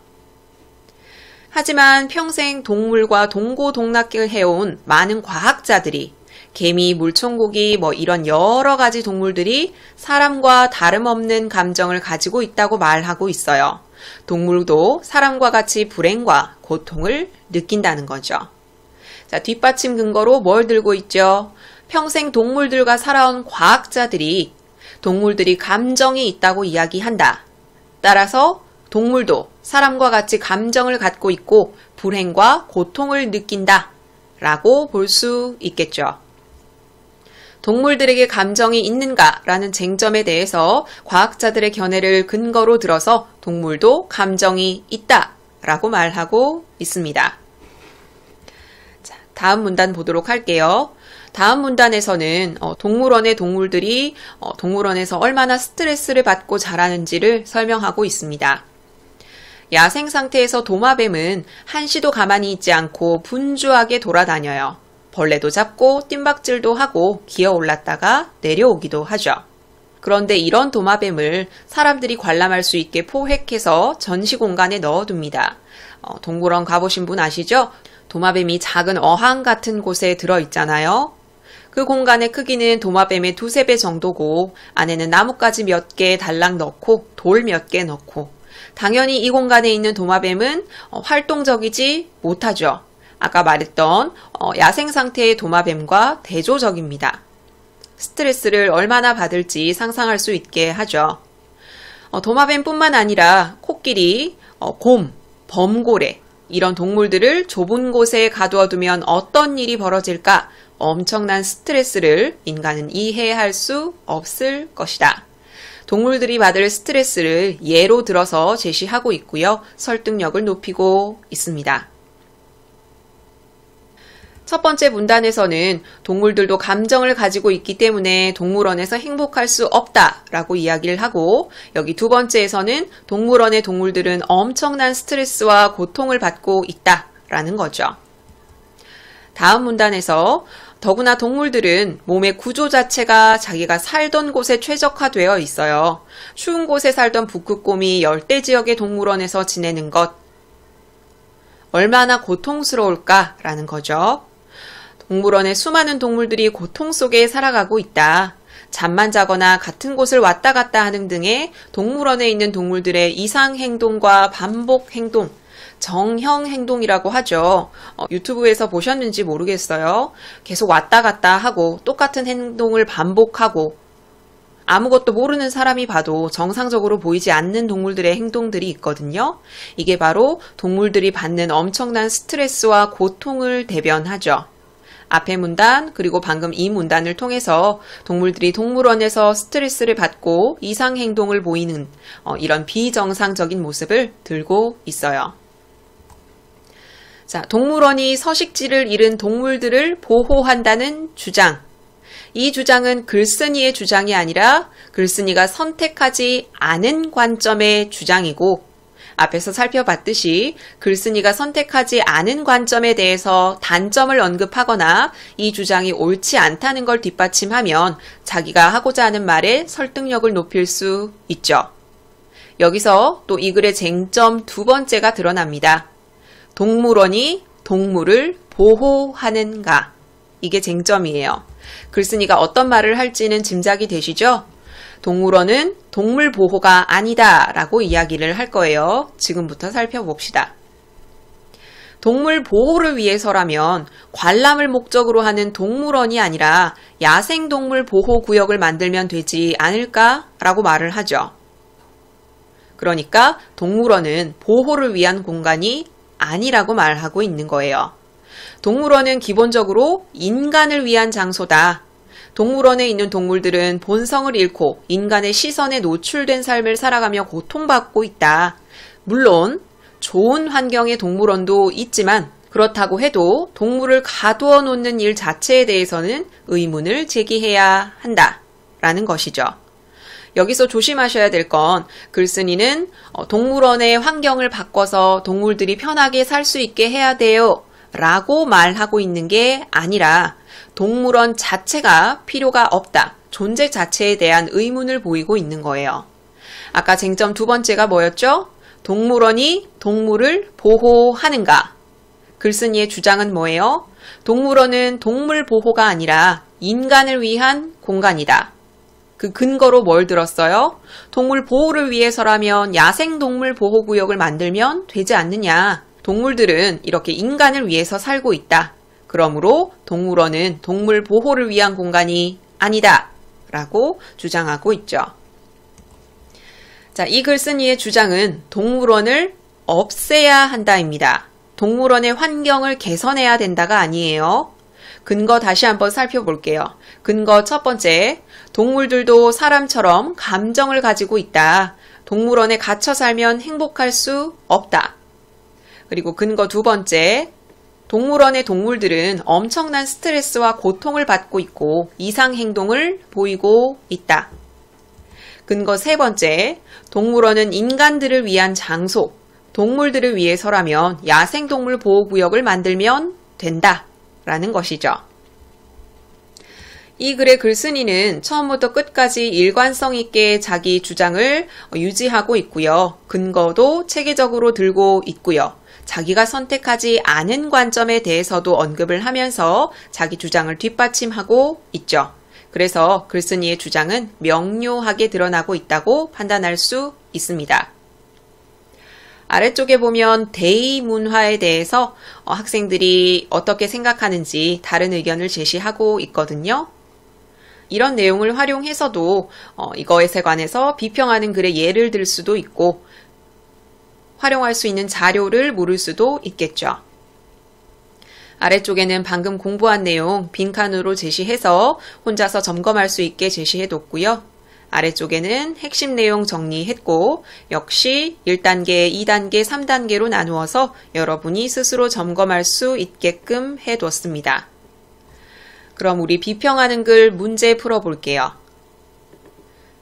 하지만 평생 동물과 동고동락을 해온 많은 과학자들이 개미, 물총고기 이런 여러 가지 동물들이 사람과 다름없는 감정을 가지고 있다고 말하고 있어요. 동물도 사람과 같이 불행과 고통을 느낀다는 거죠. 자, 뒷받침 근거로 뭘 들고 있죠? 평생 동물들과 살아온 과학자들이 동물들이 감정이 있다고 이야기한다. 따라서 동물도 사람과 같이 감정을 갖고 있고 불행과 고통을 느낀다 라고 볼 수 있겠죠. 동물들에게 감정이 있는가라는 쟁점에 대해서 과학자들의 견해를 근거로 들어서 동물도 감정이 있다라고 말하고 있습니다. 자, 다음 문단 보도록 할게요. 다음 문단에서는 동물원의 동물들이 동물원에서 얼마나 스트레스를 받고 자라는지를 설명하고 있습니다. 야생 상태에서 도마뱀은 한시도 가만히 있지 않고 분주하게 돌아다녀요. 벌레도 잡고 뜀박질도 하고 기어 올랐다가 내려오기도 하죠. 그런데 이런 도마뱀을 사람들이 관람할 수 있게 포획해서 전시 공간에 넣어둡니다. 동물원 가보신 분 아시죠? 도마뱀이 작은 어항 같은 곳에 들어있잖아요. 그 공간의 크기는 도마뱀의 2~3배 정도고 안에는 나뭇가지 몇 개 달랑 넣고 돌 몇 개 넣고 당연히 이 공간에 있는 도마뱀은 활동적이지 못하죠. 아까 말했던 야생 상태의 도마뱀과 대조적입니다. 스트레스를 얼마나 받을지 상상할 수 있게 하죠. 도마뱀뿐만 아니라 코끼리, 곰, 범고래 이런 동물들을 좁은 곳에 가두어두면 어떤 일이 벌어질까 엄청난 스트레스를 인간은 이해할 수 없을 것이다. 동물들이 받을 스트레스를 예로 들어서 제시하고 있고요. 설득력을 높이고 있습니다. 첫 번째 문단에서는 동물들도 감정을 가지고 있기 때문에 동물원에서 행복할 수 없다라고 이야기를 하고 여기 두 번째에서는 동물원의 동물들은 엄청난 스트레스와 고통을 받고 있다라는 거죠. 다음 문단에서 더구나 동물들은 몸의 구조 자체가 자기가 살던 곳에 최적화되어 있어요. 추운 곳에 살던 북극곰이 열대 지역의 동물원에서 지내는 것 얼마나 고통스러울까라는 거죠. 동물원의 수많은 동물들이 고통 속에 살아가고 있다. 잠만 자거나 같은 곳을 왔다 갔다 하는 등의 동물원에 있는 동물들의 이상 행동과 반복 행동, 정형 행동이라고 하죠. 유튜브에서 보셨는지 모르겠어요. 계속 왔다 갔다 하고 똑같은 행동을 반복하고 아무것도 모르는 사람이 봐도 정상적으로 보이지 않는 동물들의 행동들이 있거든요. 이게 바로 동물들이 받는 엄청난 스트레스와 고통을 대변하죠. 앞의 문단 그리고 방금 이 문단을 통해서 동물들이 동물원에서 스트레스를 받고 이상 행동을 보이는 이런 비정상적인 모습을 들고 있어요. 자, 동물원이 서식지를 잃은 동물들을 보호한다는 주장. 이 주장은 글쓴이의 주장이 아니라 글쓴이가 선택하지 않은 관점의 주장이고 앞에서 살펴봤듯이 글쓴이가 선택하지 않은 관점에 대해서 단점을 언급하거나 이 주장이 옳지 않다는 걸 뒷받침하면 자기가 하고자 하는 말에 설득력을 높일 수 있죠. 여기서 또 이 글의 쟁점 두 번째가 드러납니다. 동물원이 동물을 보호하는가? 이게 쟁점이에요. 글쓴이가 어떤 말을 할지는 짐작이 되시죠? 동물원은 동물 보호가 아니다 라고 이야기를 할 거예요. 지금부터 살펴봅시다. 동물 보호를 위해서라면 관람을 목적으로 하는 동물원이 아니라 야생동물 보호구역을 만들면 되지 않을까라고 말을 하죠. 그러니까 동물원은 보호를 위한 공간이 아니라고 말하고 있는 거예요. 동물원은 기본적으로 인간을 위한 장소다. 동물원에 있는 동물들은 본성을 잃고 인간의 시선에 노출된 삶을 살아가며 고통받고 있다. 물론 좋은 환경의 동물원도 있지만 그렇다고 해도 동물을 가두어 놓는 일 자체에 대해서는 의문을 제기해야 한다라는 것이죠. 여기서 조심하셔야 될 건 글쓴이는 동물원의 환경을 바꿔서 동물들이 편하게 살 수 있게 해야 돼요 라고 말하고 있는 게 아니라 동물원 자체가 필요가 없다. 존재 자체에 대한 의문을 보이고 있는 거예요. 아까 쟁점 두 번째가 뭐였죠? 동물원이 동물을 보호하는가? 글쓴이의 주장은 뭐예요? 동물원은 동물 보호가 아니라 인간을 위한 공간이다. 그 근거로 뭘 들었어요? 동물 보호를 위해서라면 야생동물 보호구역을 만들면 되지 않느냐. 동물들은 이렇게 인간을 위해서 살고 있다. 그러므로 동물원은 동물 보호를 위한 공간이 아니다. 라고 주장하고 있죠. 자, 이 글쓴이의 주장은 동물원을 없애야 한다입니다. 동물원의 환경을 개선해야 된다가 아니에요. 근거 다시 한번 살펴볼게요. 근거 첫 번째, 동물들도 사람처럼 감정을 가지고 있다. 동물원에 갇혀 살면 행복할 수 없다. 그리고 근거 두 번째, 동물원의 동물들은 엄청난 스트레스와 고통을 받고 있고 이상 행동을 보이고 있다. 근거 세 번째, 동물원은 인간들을 위한 장소, 동물들을 위해서라면 야생동물 보호구역을 만들면 된다. 라는 것이죠. 이 글의 글쓴이는 처음부터 끝까지 일관성 있게 자기 주장을 유지하고 있고요. 근거도 체계적으로 들고 있고요. 자기가 선택하지 않은 관점에 대해서도 언급을 하면서 자기 주장을 뒷받침하고 있죠. 그래서 글쓴이의 주장은 명료하게 드러나고 있다고 판단할 수 있습니다. 아래쪽에 보면 대의문화에 대해서 학생들이 어떻게 생각하는지 다른 의견을 제시하고 있거든요. 이런 내용을 활용해서도 이것에 관해서 비평하는 글의 예를 들 수도 있고 활용할 수 있는 자료를 물을 수도 있겠죠. 아래쪽에는 방금 공부한 내용 빈칸으로 제시해서 혼자서 점검할 수 있게 제시해뒀고요. 아래쪽에는 핵심 내용 정리했고 역시 1단계, 2단계, 3단계로 나누어서 여러분이 스스로 점검할 수 있게끔 해뒀습니다. 그럼 우리 비평하는 글 문제 풀어볼게요.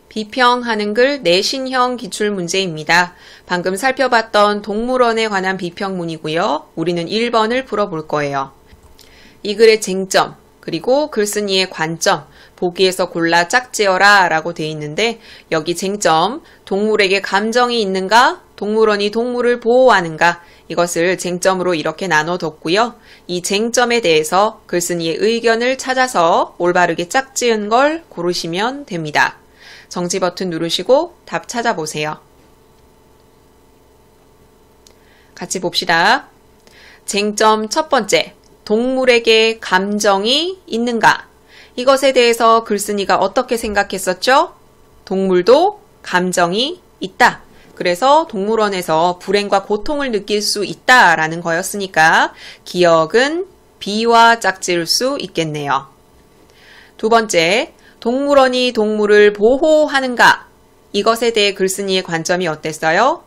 비평하는 글 내신형 기출문제입니다. 방금 살펴봤던 동물원에 관한 비평문이고요. 우리는 1번을 풀어볼 거예요. 이 글의 쟁점, 그리고 글쓴이의 관점, 보기에서 골라 짝지어라 라고 되어 있는데 여기 쟁점, 동물에게 감정이 있는가? 동물원이 동물을 보호하는가? 이것을 쟁점으로 이렇게 나눠뒀고요. 이 쟁점에 대해서 글쓴이의 의견을 찾아서 올바르게 짝지은 걸 고르시면 됩니다. 정지 버튼 누르시고 답 찾아보세요. 같이 봅시다. 쟁점 첫 번째, 동물에게 감정이 있는가? 이것에 대해서 글쓴이가 어떻게 생각했었죠? 동물도 감정이 있다. 그래서 동물원에서 불행과 고통을 느낄 수 있다라는 거였으니까 기억은 B와 짝지을 수 있겠네요. 두 번째, 동물원이 동물을 보호하는가? 이것에 대해 글쓴이의 관점이 어땠어요?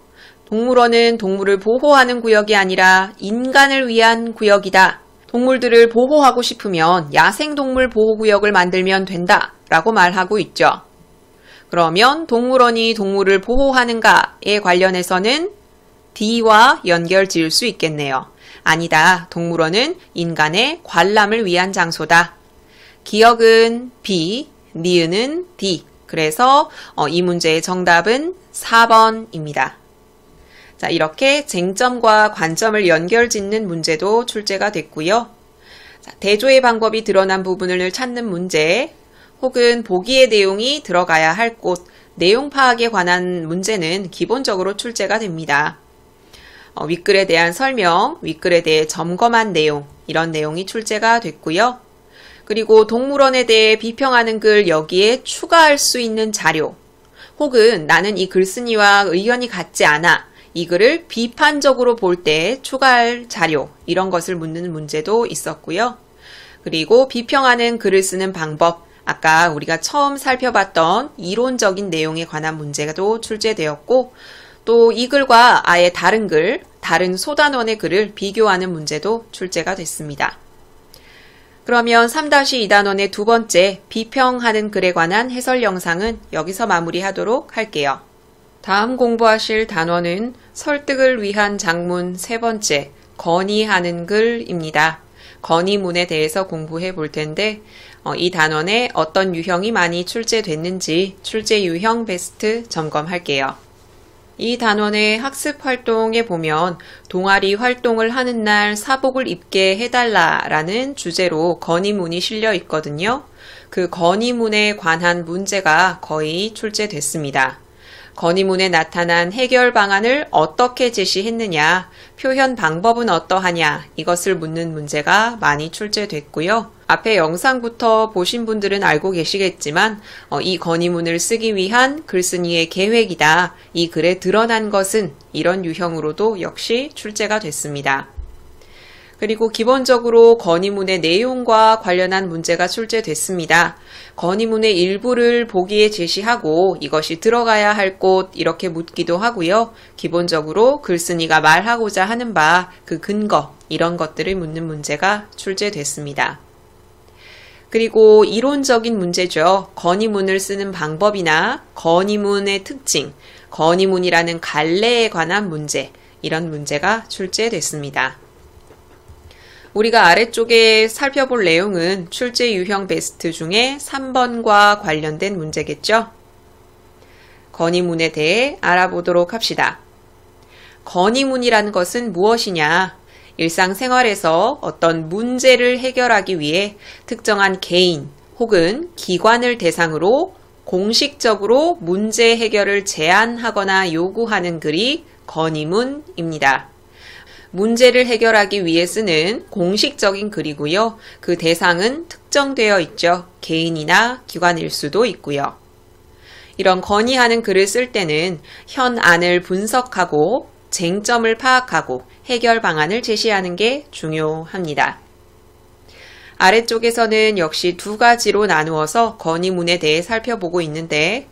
동물원은 동물을 보호하는 구역이 아니라 인간을 위한 구역이다. 동물들을 보호하고 싶으면 야생동물 보호구역을 만들면 된다 라고 말하고 있죠. 그러면 동물원이 동물을 보호하는가에 관련해서는 D와 연결 지을 수 있겠네요. 아니다. 동물원은 인간의 관람을 위한 장소다. 기억은 B, 니은은 D. 그래서 이 문제의 정답은 4번입니다. 자, 이렇게 쟁점과 관점을 연결 짓는 문제도 출제가 됐고요. 자, 대조의 방법이 드러난 부분을 찾는 문제, 혹은 보기의 내용이 들어가야 할 곳, 내용 파악에 관한 문제는 기본적으로 출제가 됩니다. 윗글에 대한 설명, 윗글에 대해 점검한 내용, 이런 내용이 출제가 됐고요. 그리고 동물원에 대해 비평하는 글 여기에 추가할 수 있는 자료, 혹은 나는 이 글쓴이와 의견이 같지 않아, 이 글을 비판적으로 볼 때 추가할 자료, 이런 것을 묻는 문제도 있었고요. 그리고 비평하는 글을 쓰는 방법, 아까 우리가 처음 살펴봤던 이론적인 내용에 관한 문제도 출제되었고, 또 이 글과 아예 다른 글, 다른 소단원의 글을 비교하는 문제도 출제가 됐습니다. 그러면 3-2단원의 두 번째 비평하는 글에 관한 해설 영상은 여기서 마무리하도록 할게요. 다음 공부하실 단원은 설득을 위한 장문 세 번째, 건의하는 글입니다. 건의문에 대해서 공부해 볼 텐데 이 단원에 어떤 유형이 많이 출제됐는지 출제 유형 베스트 점검할게요. 이 단원의 학습 활동에 보면 동아리 활동을 하는 날 사복을 입게 해달라라는 주제로 건의문이 실려 있거든요. 그 건의문에 관한 문제가 거의 출제됐습니다. 건의문에 나타난 해결 방안을 어떻게 제시했느냐, 표현 방법은 어떠하냐, 이것을 묻는 문제가 많이 출제됐고요. 앞에 영상부터 보신 분들은 알고 계시겠지만 이 건의문을 쓰기 위한 글쓴이의 계획이다, 이 글에 드러난 것은, 이런 유형으로도 역시 출제가 됐습니다. 그리고 기본적으로 건의문의 내용과 관련한 문제가 출제됐습니다. 건의문의 일부를 보기에 제시하고 이것이 들어가야 할 곳, 이렇게 묻기도 하고요. 기본적으로 글쓴이가 말하고자 하는 바, 그 근거, 이런 것들을 묻는 문제가 출제됐습니다. 그리고 이론적인 문제죠. 건의문을 쓰는 방법이나 건의문의 특징, 건의문이라는 갈래에 관한 문제, 이런 문제가 출제됐습니다. 우리가 아래쪽에 살펴볼 내용은 출제 유형 베스트 중에 3번과 관련된 문제겠죠? 건의문에 대해 알아보도록 합시다. 건의문이라는 것은 무엇이냐? 일상생활에서 어떤 문제를 해결하기 위해 특정한 개인 혹은 기관을 대상으로 공식적으로 문제 해결을 제안하거나 요구하는 글이 건의문입니다. 문제를 해결하기 위해 쓰는 공식적인 글이고요. 그 대상은 특정되어 있죠. 개인이나 기관일 수도 있고요. 이런 건의하는 글을 쓸 때는 현안을 분석하고 쟁점을 파악하고 해결 방안을 제시하는 게 중요합니다. 아래쪽에서는 역시 두 가지로 나누어서 건의문에 대해 살펴보고 있는데,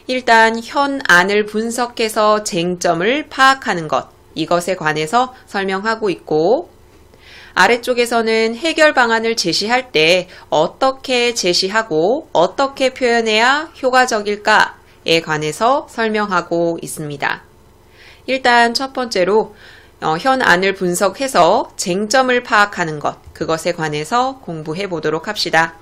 일단 현안을 분석해서 쟁점을 파악하는 것, 이것에 관해서 설명하고 있고, 아래쪽에서는 해결 방안을 제시할 때 어떻게 제시하고 어떻게 표현해야 효과적일까에 관해서 설명하고 있습니다. 일단 첫 번째로 현안을 분석해서 쟁점을 파악하는 것, 그것에 관해서 공부해 보도록 합시다.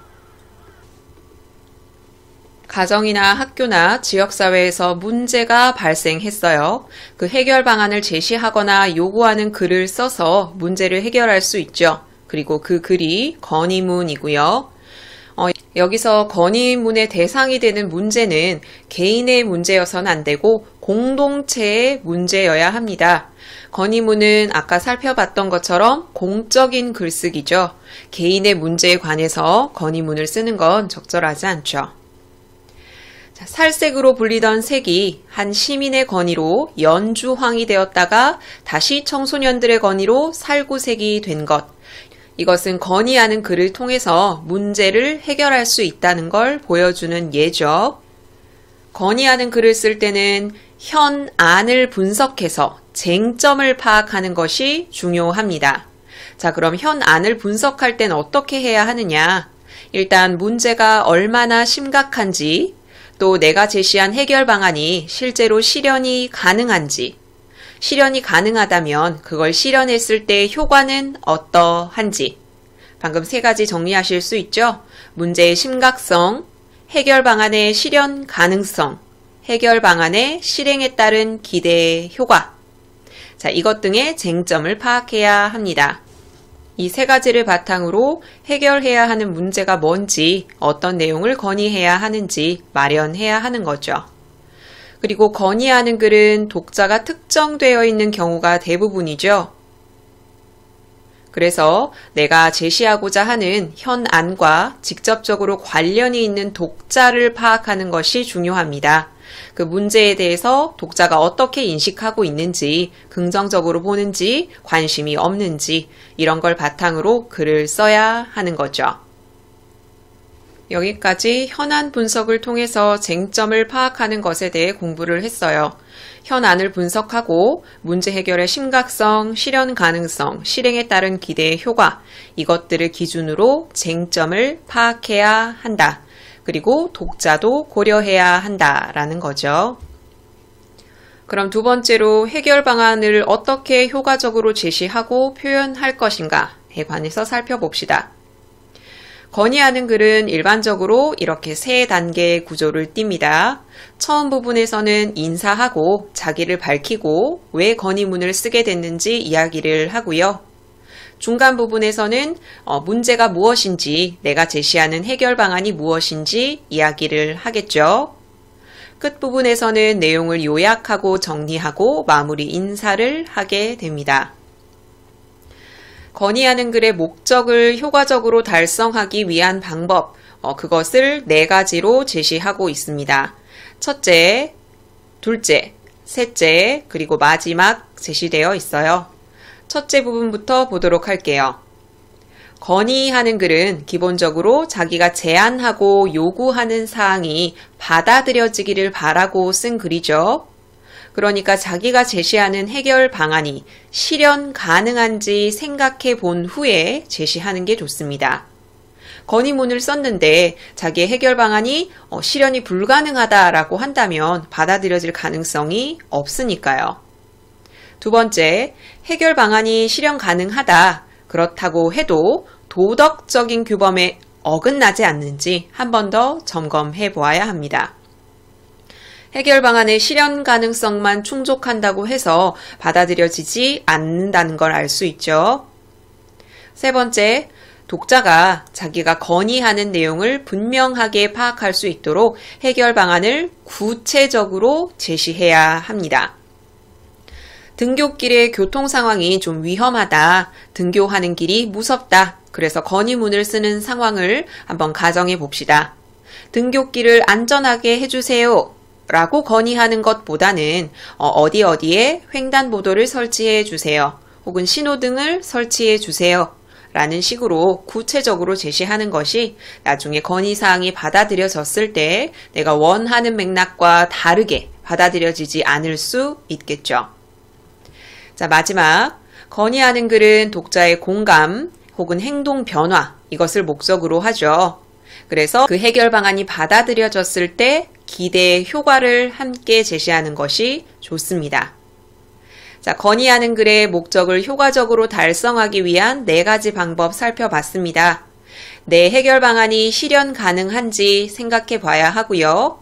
가정이나 학교나 지역사회에서 문제가 발생했어요. 그 해결 방안을 제시하거나 요구하는 글을 써서 문제를 해결할 수 있죠. 그리고 그 글이 건의문이고요. 여기서 건의문의 대상이 되는 문제는 개인의 문제여서는 안 되고 공동체의 문제여야 합니다. 건의문은 아까 살펴봤던 것처럼 공적인 글쓰기죠. 개인의 문제에 관해서 건의문을 쓰는 건 적절하지 않죠. 살색으로 불리던 색이 한 시민의 건의로 연주황이 되었다가 다시 청소년들의 건의로 살구색이 된 것. 이것은 건의하는 글을 통해서 문제를 해결할 수 있다는 걸 보여주는 예죠. 건의하는 글을 쓸 때는 현안을 분석해서 쟁점을 파악하는 것이 중요합니다. 자, 그럼 현안을 분석할 땐 어떻게 해야 하느냐? 일단 문제가 얼마나 심각한지, 또 내가 제시한 해결 방안이 실제로 실현이 가능한지, 실현이 가능하다면 그걸 실현했을 때 효과는 어떠한지, 방금 세 가지 정리하실 수 있죠? 문제의 심각성, 해결 방안의 실현 가능성, 해결 방안의 실행에 따른 기대 효과. 자, 이것 등의 쟁점을 파악해야 합니다. 이 세 가지를 바탕으로 해결해야 하는 문제가 뭔지, 어떤 내용을 건의해야 하는지 마련해야 하는 거죠. 그리고 건의하는 글은 독자가 특정되어 있는 경우가 대부분이죠. 그래서 내가 제시하고자 하는 현안과 직접적으로 관련이 있는 독자를 파악하는 것이 중요합니다. 그 문제에 대해서 독자가 어떻게 인식하고 있는지, 긍정적으로 보는지, 관심이 없는지 이런 걸 바탕으로 글을 써야 하는 거죠. 여기까지 현안 분석을 통해서 쟁점을 파악하는 것에 대해 공부를 했어요. 현안을 분석하고 문제 해결의 심각성, 실현 가능성, 실행에 따른 기대의 효과, 이것들을 기준으로 쟁점을 파악해야 한다. 그리고 독자도 고려해야 한다라는 거죠. 그럼 두 번째로 해결 방안을 어떻게 효과적으로 제시하고 표현할 것인가에 관해서 살펴봅시다. 건의하는 글은 일반적으로 이렇게 세 단계의 구조를 띱니다. 처음 부분에서는 인사하고 자기를 밝히고 왜 건의문을 쓰게 됐는지 이야기를 하고요. 중간 부분에서는 문제가 무엇인지, 내가 제시하는 해결 방안이 무엇인지 이야기를 하겠죠. 끝 부분에서는 내용을 요약하고 정리하고 마무리 인사를 하게 됩니다. 건의하는 글의 목적을 효과적으로 달성하기 위한 방법, 그것을 네 가지로 제시하고 있습니다. 첫째, 둘째, 셋째, 그리고 마지막 제시되어 있어요. 첫째 부분부터 보도록 할게요. 건의하는 글은 기본적으로 자기가 제안하고 요구하는 사항이 받아들여지기를 바라고 쓴 글이죠. 그러니까 자기가 제시하는 해결 방안이 실현 가능한지 생각해 본 후에 제시하는 게 좋습니다. 건의문을 썼는데 자기의 해결 방안이 실현이 불가능하다라고 한다면 받아들여질 가능성이 없으니까요. 두 번째, 해결 방안이 실현 가능하다. 그렇다고 해도 도덕적인 규범에 어긋나지 않는지 한 번 더 점검해 보아야 합니다. 해결 방안의 실현 가능성만 충족한다고 해서 받아들여지지 않는다는 걸 알 수 있죠. 세 번째, 독자가 자기가 건의하는 내용을 분명하게 파악할 수 있도록 해결 방안을 구체적으로 제시해야 합니다. 등굣길의 교통 상황이 좀 위험하다. 등교하는 길이 무섭다. 그래서 건의문을 쓰는 상황을 한번 가정해 봅시다. 등굣길을 안전하게 해주세요. 라고 건의하는 것보다는 어디에 횡단보도를 설치해 주세요. 혹은 신호등을 설치해 주세요. 라는 식으로 구체적으로 제시하는 것이 나중에 건의사항이 받아들여졌을 때 내가 원하는 맥락과 다르게 받아들여지지 않을 수 있겠죠. 자, 마지막, 건의하는 글은 독자의 공감 혹은 행동 변화, 이것을 목적으로 하죠. 그래서 그 해결 방안이 받아들여졌을 때 기대의 효과를 함께 제시하는 것이 좋습니다. 자, 건의하는 글의 목적을 효과적으로 달성하기 위한 네 가지 방법 살펴봤습니다. 내 해결 방안이 실현 가능한지 생각해 봐야 하고요.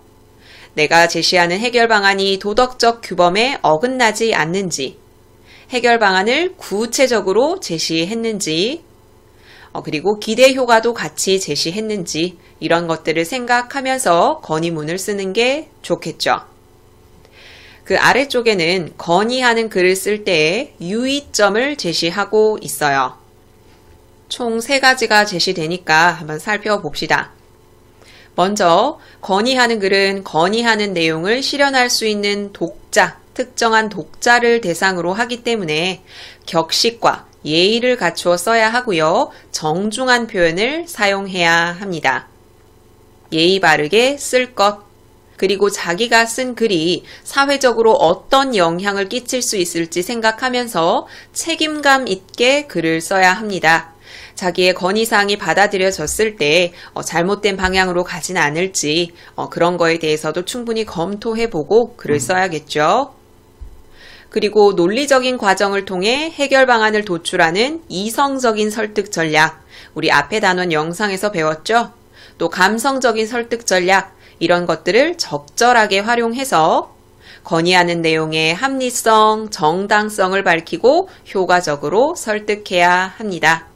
내가 제시하는 해결 방안이 도덕적 규범에 어긋나지 않는지, 해결 방안을 구체적으로 제시했는지, 그리고 기대 효과도 같이 제시했는지 이런 것들을 생각하면서 건의문을 쓰는 게 좋겠죠. 그 아래쪽에는 건의하는 글을 쓸 때의 유의점을 제시하고 있어요. 총 3가지가 제시되니까 한번 살펴봅시다. 먼저 건의하는 글은 건의하는 내용을 실현할 수 있는 독자, 특정한 독자를 대상으로 하기 때문에 격식과 예의를 갖추어 써야 하고요. 정중한 표현을 사용해야 합니다. 예의 바르게 쓸 것, 그리고 자기가 쓴 글이 사회적으로 어떤 영향을 끼칠 수 있을지 생각하면서 책임감 있게 글을 써야 합니다. 자기의 건의사항이 받아들여졌을 때 잘못된 방향으로 가진 않을지 그런 거에 대해서도 충분히 검토해보고 글을 써야겠죠. 그리고 논리적인 과정을 통해 해결 방안을 도출하는 이성적인 설득 전략, 우리 앞에 단원 영상에서 배웠죠? 또 감성적인 설득 전략, 이런 것들을 적절하게 활용해서 건의하는 내용의 합리성, 정당성을 밝히고 효과적으로 설득해야 합니다.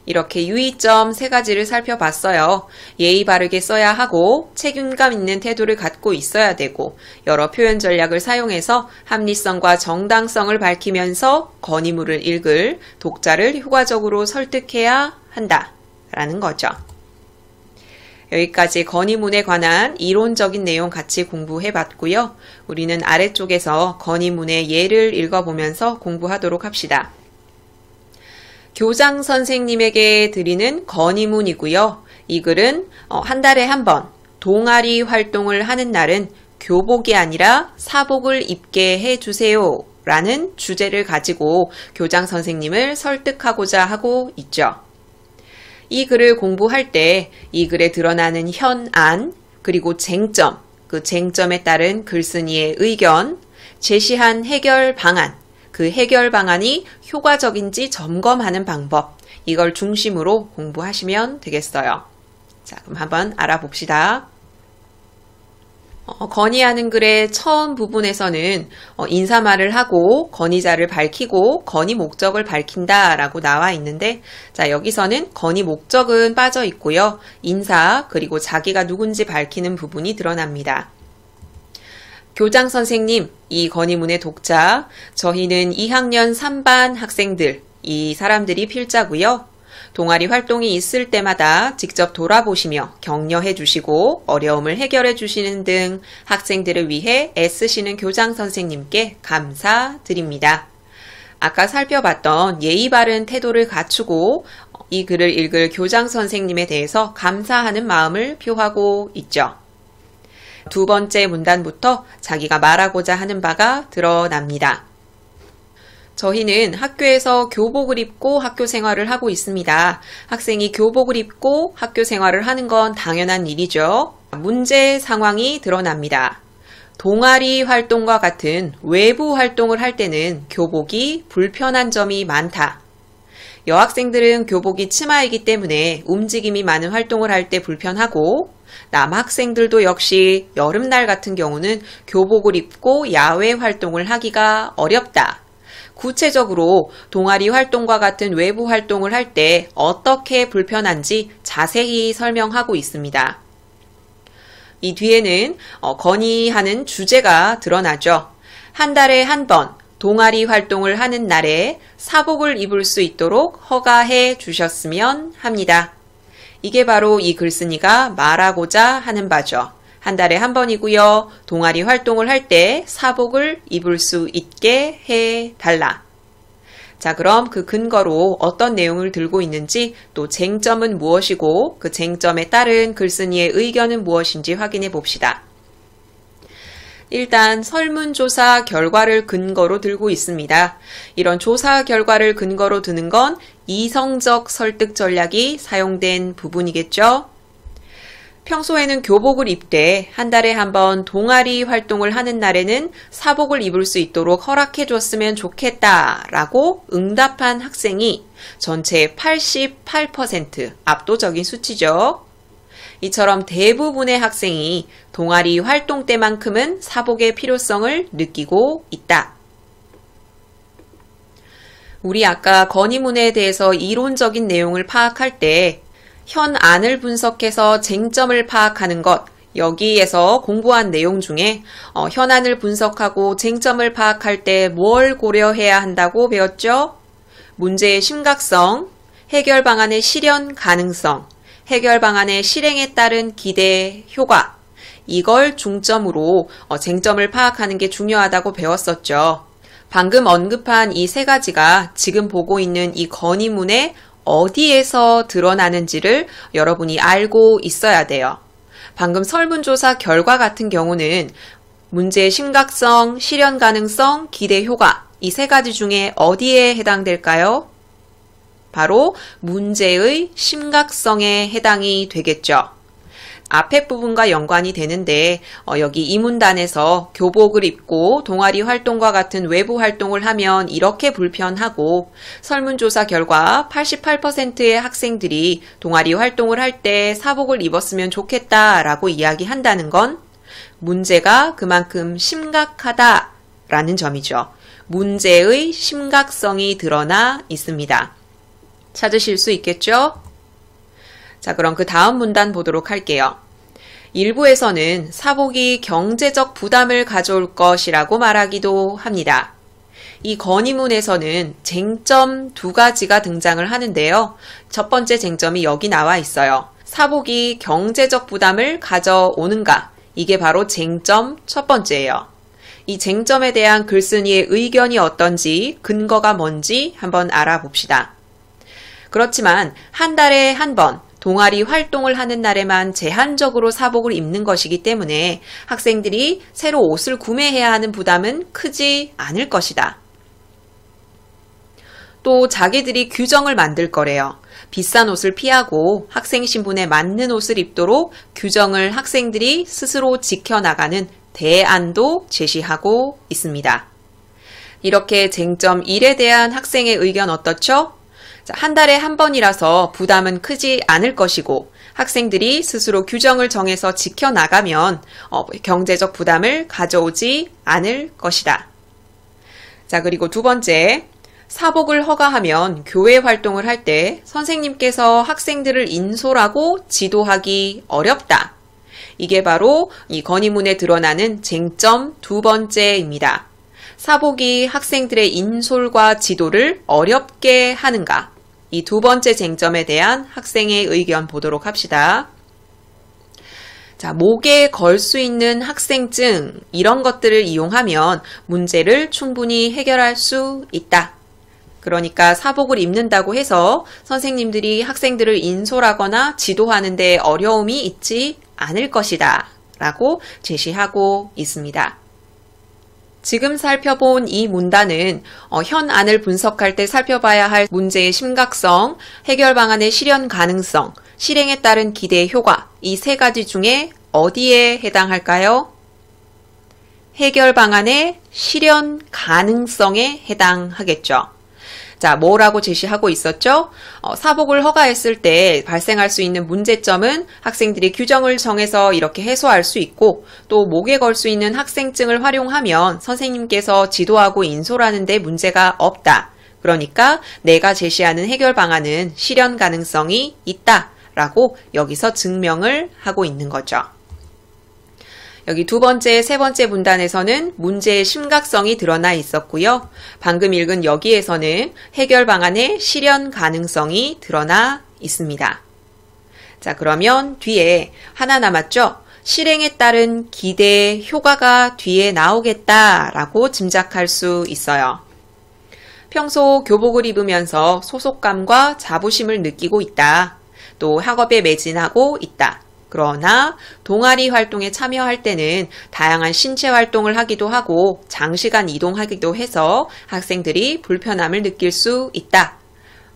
이렇게 유의점 3가지를 살펴봤어요. 예의 바르게 써야 하고 책임감 있는 태도를 갖고 있어야 되고 여러 표현 전략을 사용해서 합리성과 정당성을 밝히면서 건의문을 읽을 독자를 효과적으로 설득해야 한다 라는 거죠. 여기까지 건의문에 관한 이론적인 내용 같이 공부해 봤고요. 우리는 아래쪽에서 건의문의 예를 읽어보면서 공부하도록 합시다. 교장 선생님에게 드리는 건의문이고요. 이 글은 한 달에 한 번 동아리 활동을 하는 날은 교복이 아니라 사복을 입게 해주세요 라는 주제를 가지고 교장 선생님을 설득하고자 하고 있죠. 이 글을 공부할 때 이 글에 드러나는 현안, 그리고 쟁점, 그 쟁점에 따른 글쓴이의 의견, 제시한 해결 방안, 그 해결 방안이 효과적인지 점검하는 방법, 이걸 중심으로 공부하시면 되겠어요. 자, 그럼 한번 알아봅시다. 건의하는 글의 처음 부분에서는 인사말을 하고 건의자를 밝히고 건의 목적을 밝힌다 라고 나와 있는데, 자, 여기서는 건의 목적은 빠져 있고요. 인사 그리고 자기가 누군지 밝히는 부분이 드러납니다. 교장 선생님, 이 건의문의 독자, 저희는 2학년 3반 학생들, 이 사람들이 필자고요. 동아리 활동이 있을 때마다 직접 돌아보시며 격려해 주시고 어려움을 해결해 주시는 등 학생들을 위해 애쓰시는 교장 선생님께 감사드립니다. 아까 살펴봤던 예의 바른 태도를 갖추고 이 글을 읽을 교장 선생님에 대해서 감사하는 마음을 표하고 있죠. 두 번째 문단부터 자기가 말하고자 하는 바가 드러납니다. 저희는 학교에서 교복을 입고 학교 생활을 하고 있습니다. 학생이 교복을 입고 학교 생활을 하는 건 당연한 일이죠. 문제 상황이 드러납니다. 동아리 활동과 같은 외부 활동을 할 때는 교복이 불편한 점이 많다. 여학생들은 교복이 치마이기 때문에 움직임이 많은 활동을 할 때 불편하고, 남학생들도 역시 여름날 같은 경우는 교복을 입고 야외 활동을 하기가 어렵다. 구체적으로 동아리 활동과 같은 외부 활동을 할 때 어떻게 불편한지 자세히 설명하고 있습니다. 이 뒤에는 건의하는 주제가 드러나죠. 한 달에 한 번 동아리 활동을 하는 날에 사복을 입을 수 있도록 허가해 주셨으면 합니다. 이게 바로 이 글쓴이가 말하고자 하는 바죠. 한 달에 한 번이고요. 동아리 활동을 할 때 사복을 입을 수 있게 해달라. 자, 그럼 그 근거로 어떤 내용을 들고 있는지, 또 쟁점은 무엇이고 그 쟁점에 따른 글쓴이의 의견은 무엇인지 확인해 봅시다. 일단 설문조사 결과를 근거로 들고 있습니다. 이런 조사 결과를 근거로 드는 건 이성적 설득 전략이 사용된 부분이겠죠. 평소에는 교복을 입되 한 달에 한 번 동아리 활동을 하는 날에는 사복을 입을 수 있도록 허락해 줬으면 좋겠다라고 응답한 학생이 전체의 88%, 압도적인 수치죠. 이처럼 대부분의 학생이 동아리 활동 때만큼은 사복의 필요성을 느끼고 있다. 우리 아까 건의문에 대해서 이론적인 내용을 파악할 때 현안을 분석해서 쟁점을 파악하는 것, 여기에서 공부한 내용 중에 현안을 분석하고 쟁점을 파악할 때 뭘 고려해야 한다고 배웠죠? 문제의 심각성, 해결 방안의 실현 가능성, 해결 방안의 실행에 따른 기대 효과, 이걸 중점으로 쟁점을 파악하는 게 중요하다고 배웠었죠. 방금 언급한 이 3가지가 지금 보고 있는 이 건의문의 어디에서 드러나는지를 여러분이 알고 있어야 돼요. 방금 설문조사 결과 같은 경우는 문제의 심각성, 실현 가능성, 기대 효과, 이 3가지 중에 어디에 해당될까요? 바로 문제의 심각성에 해당이 되겠죠. 앞에 부분과 연관이 되는데 여기 이 문단에서 교복을 입고 동아리 활동과 같은 외부 활동을 하면 이렇게 불편하고, 설문조사 결과 88%의 학생들이 동아리 활동을 할 때 사복을 입었으면 좋겠다라고 이야기한다는 건 문제가 그만큼 심각하다라는 점이죠. 문제의 심각성이 드러나 있습니다. 찾으실 수 있겠죠? 자, 그럼 그 다음 문단 보도록 할게요. 일부에서는 사복이 경제적 부담을 가져올 것이라고 말하기도 합니다. 이 건의문에서는 쟁점 두 가지가 등장을 하는데요. 첫 번째 쟁점이 여기 나와 있어요. 사복이 경제적 부담을 가져오는가? 이게 바로 쟁점 첫 번째예요. 이 쟁점에 대한 글쓴이의 의견이 어떤지, 근거가 뭔지 한번 알아봅시다. 그렇지만 한 달에 한 번 동아리 활동을 하는 날에만 제한적으로 사복을 입는 것이기 때문에 학생들이 새로 옷을 구매해야 하는 부담은 크지 않을 것이다. 또 자기들이 규정을 만들 거래요. 비싼 옷을 피하고 학생 신분에 맞는 옷을 입도록 규정을 학생들이 스스로 지켜나가는 대안도 제시하고 있습니다. 이렇게 쟁점 1에 대한 학생의 의견 어떻죠? 한 달에 한 번이라서 부담은 크지 않을 것이고 학생들이 스스로 규정을 정해서 지켜나가면 경제적 부담을 가져오지 않을 것이다. 자, 그리고 두 번째, 사복을 허가하면 교회 활동을 할 때 선생님께서 학생들을 인솔하고 지도하기 어렵다. 이게 바로 이 건의문에 드러나는 쟁점 두 번째입니다. 사복이 학생들의 인솔과 지도를 어렵게 하는가? 이 두 번째 쟁점에 대한 학생의 의견 보도록 합시다. 자, 목에 걸 수 있는 학생증, 이런 것들을 이용하면 문제를 충분히 해결할 수 있다. 그러니까 사복을 입는다고 해서 선생님들이 학생들을 인솔하거나 지도하는 데 어려움이 있지 않을 것이다 라고 제시하고 있습니다. 지금 살펴본 이 문단은 현안을 분석할 때 살펴봐야 할 문제의 심각성, 해결 방안의 실현 가능성, 실행에 따른 기대 효과, 이 세 가지 중에 어디에 해당할까요? 해결 방안의 실현 가능성에 해당하겠죠. 자, 뭐라고 제시하고 있었죠? 사복을 허가했을 때 발생할 수 있는 문제점은 학생들이 규정을 정해서 이렇게 해소할 수 있고 또 목에 걸 수 있는 학생증을 활용하면 선생님께서 지도하고 인솔하는 데 문제가 없다. 그러니까 내가 제시하는 해결 방안은 실현 가능성이 있다. 라고 여기서 증명을 하고 있는 거죠. 여기 두 번째, 세 번째 문단에서는 문제의 심각성이 드러나 있었고요. 방금 읽은 여기에서는 해결 방안의 실현 가능성이 드러나 있습니다. 자, 그러면 뒤에 하나 남았죠? 실행에 따른 기대 효과가 뒤에 나오겠다라고 짐작할 수 있어요. 평소 교복을 입으면서 소속감과 자부심을 느끼고 있다. 또 학업에 매진하고 있다. 그러나 동아리 활동에 참여할 때는 다양한 신체 활동을 하기도 하고 장시간 이동하기도 해서 학생들이 불편함을 느낄 수 있다.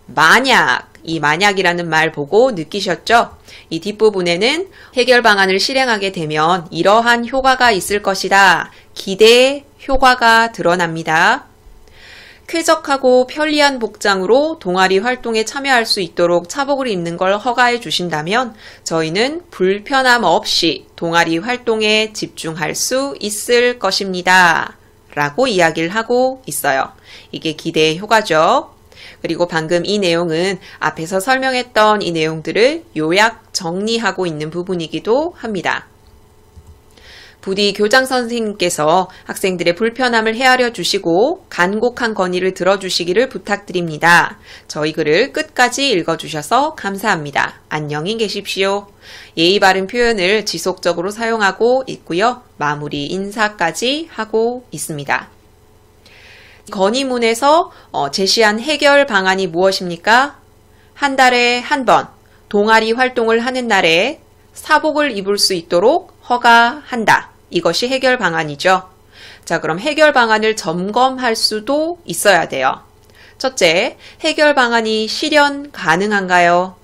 만약, 이 만약이라는 말 보고 느끼셨죠? 이 뒷부분에는 해결 방안을 실행하게 되면 이러한 효과가 있을 것이다. 기대 효과가 드러납니다. 쾌적하고 편리한 복장으로 동아리 활동에 참여할 수 있도록 차복을 입는 걸 허가해 주신다면 저희는 불편함 없이 동아리 활동에 집중할 수 있을 것입니다. 라고 이야기를 하고 있어요. 이게 기대의 효과죠. 그리고 방금 이 내용은 앞에서 설명했던 이 내용들을 요약 정리하고 있는 부분이기도 합니다. 부디 교장 선생님께서 학생들의 불편함을 헤아려 주시고 간곡한 건의를 들어주시기를 부탁드립니다. 저희 글을 끝까지 읽어주셔서 감사합니다. 안녕히 계십시오. 예의 바른 표현을 지속적으로 사용하고 있고요. 마무리 인사까지 하고 있습니다. 건의문에서 제시한 해결 방안이 무엇입니까? 한 달에 한 번 동아리 활동을 하는 날에 사복을 입을 수 있도록 허가한다. 이것이 해결 방안이죠. 자, 그럼 해결 방안을 점검할 수도 있어야 돼요. 첫째, 해결 방안이 실현 가능한가요?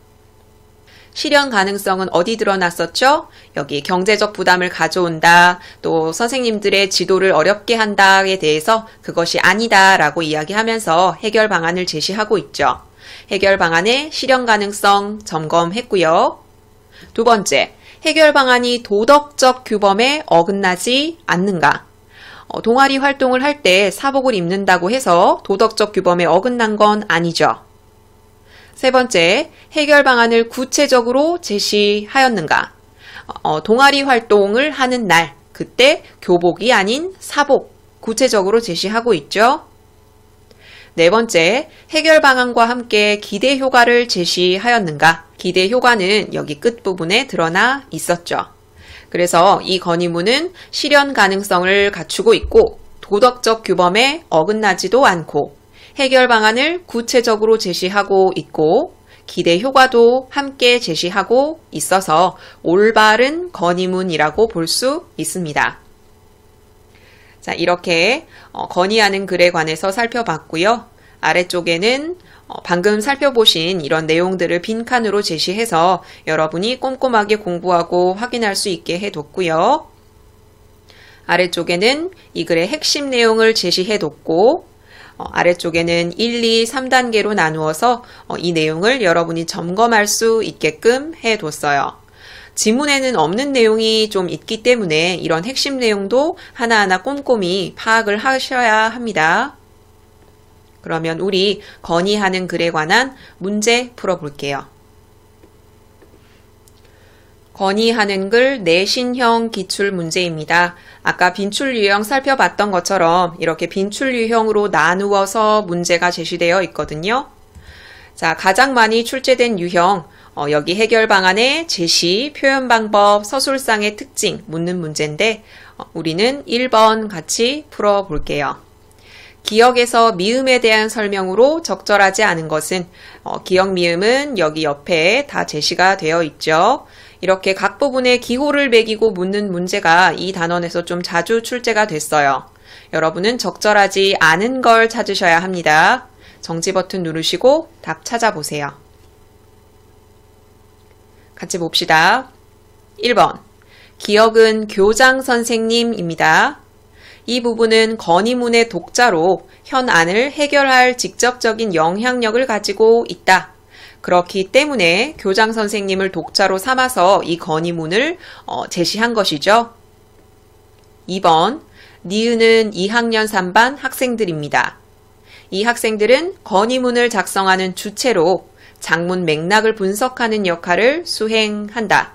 실현 가능성은 어디 드러났었죠? 여기 경제적 부담을 가져온다, 또 선생님들의 지도를 어렵게 한다에 대해서 그것이 아니다라고 이야기하면서 해결 방안을 제시하고 있죠. 해결 방안의 실현 가능성 점검했고요. 두 번째, 해결 방안이 도덕적 규범에 어긋나지 않는가? 동아리 활동을 할 때 사복을 입는다고 해서 도덕적 규범에 어긋난 건 아니죠. 세 번째, 해결 방안을 구체적으로 제시하였는가? 동아리 활동을 하는 날, 그때 교복이 아닌 사복, 구체적으로 제시하고 있죠. 네 번째, 해결 방안과 함께 기대 효과를 제시하였는가? 기대 효과는 여기 끝부분에 드러나 있었죠. 그래서 이 건의문은 실현 가능성을 갖추고 있고 도덕적 규범에 어긋나지도 않고 해결 방안을 구체적으로 제시하고 있고 기대 효과도 함께 제시하고 있어서 올바른 건의문이라고 볼 수 있습니다. 자, 이렇게 건의하는 글에 관해서 살펴봤고요. 아래쪽에는 방금 살펴보신 이런 내용들을 빈칸으로 제시해서 여러분이 꼼꼼하게 공부하고 확인할 수 있게 해뒀고요. 아래쪽에는 이 글의 핵심 내용을 제시해뒀고 아래쪽에는 1, 2, 3단계로 나누어서 이 내용을 여러분이 점검할 수 있게끔 해뒀어요. 지문에는 없는 내용이 좀 있기 때문에 이런 핵심 내용도 하나하나 꼼꼼히 파악을 하셔야 합니다. 그러면 우리 건의하는 글에 관한 문제 풀어볼게요. 건의하는 글 내신형 기출 문제입니다. 아까 빈출 유형 살펴봤던 것처럼 이렇게 빈출 유형으로 나누어서 문제가 제시되어 있거든요. 자, 가장 많이 출제된 유형, 여기 해결 방안의 제시, 표현 방법, 서술상의 특징 묻는 문제인데 우리는 1번 같이 풀어볼게요. 기역에서 미음에 대한 설명으로 적절하지 않은 것은 기역 미음은 여기 옆에 다 제시가 되어 있죠. 이렇게 각 부분에 기호를 매기고 묻는 문제가 이 단원에서 좀 자주 출제가 됐어요. 여러분은 적절하지 않은 걸 찾으셔야 합니다. 정지 버튼 누르시고 답 찾아보세요. 같이 봅시다. 1번. 기역은 교장 선생님입니다. 이 부분은 건의문의 독자로 현안을 해결할 직접적인 영향력을 가지고 있다. 그렇기 때문에 교장 선생님을 독자로 삼아서 이 건의문을 제시한 것이죠. 2번, 니은은 2학년 3반 학생들입니다. 이 학생들은 건의문을 작성하는 주체로 장문 맥락을 분석하는 역할을 수행한다.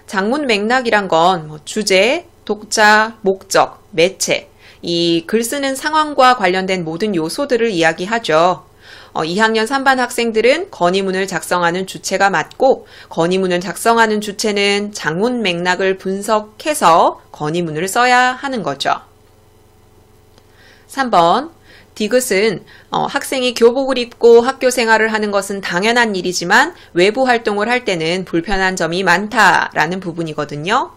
장문 맥락이란 건 주제, 독자, 목적, 매체, 이 글 쓰는 상황과 관련된 모든 요소들을 이야기하죠. 2학년 3반 학생들은 건의문을 작성하는 주체가 맞고 건의문을 작성하는 주체는 장문 맥락을 분석해서 건의문을 써야 하는 거죠. 3번, 디귿은 학생이 교복을 입고 학교 생활을 하는 것은 당연한 일이지만 외부 활동을 할 때는 불편한 점이 많다라는 부분이거든요.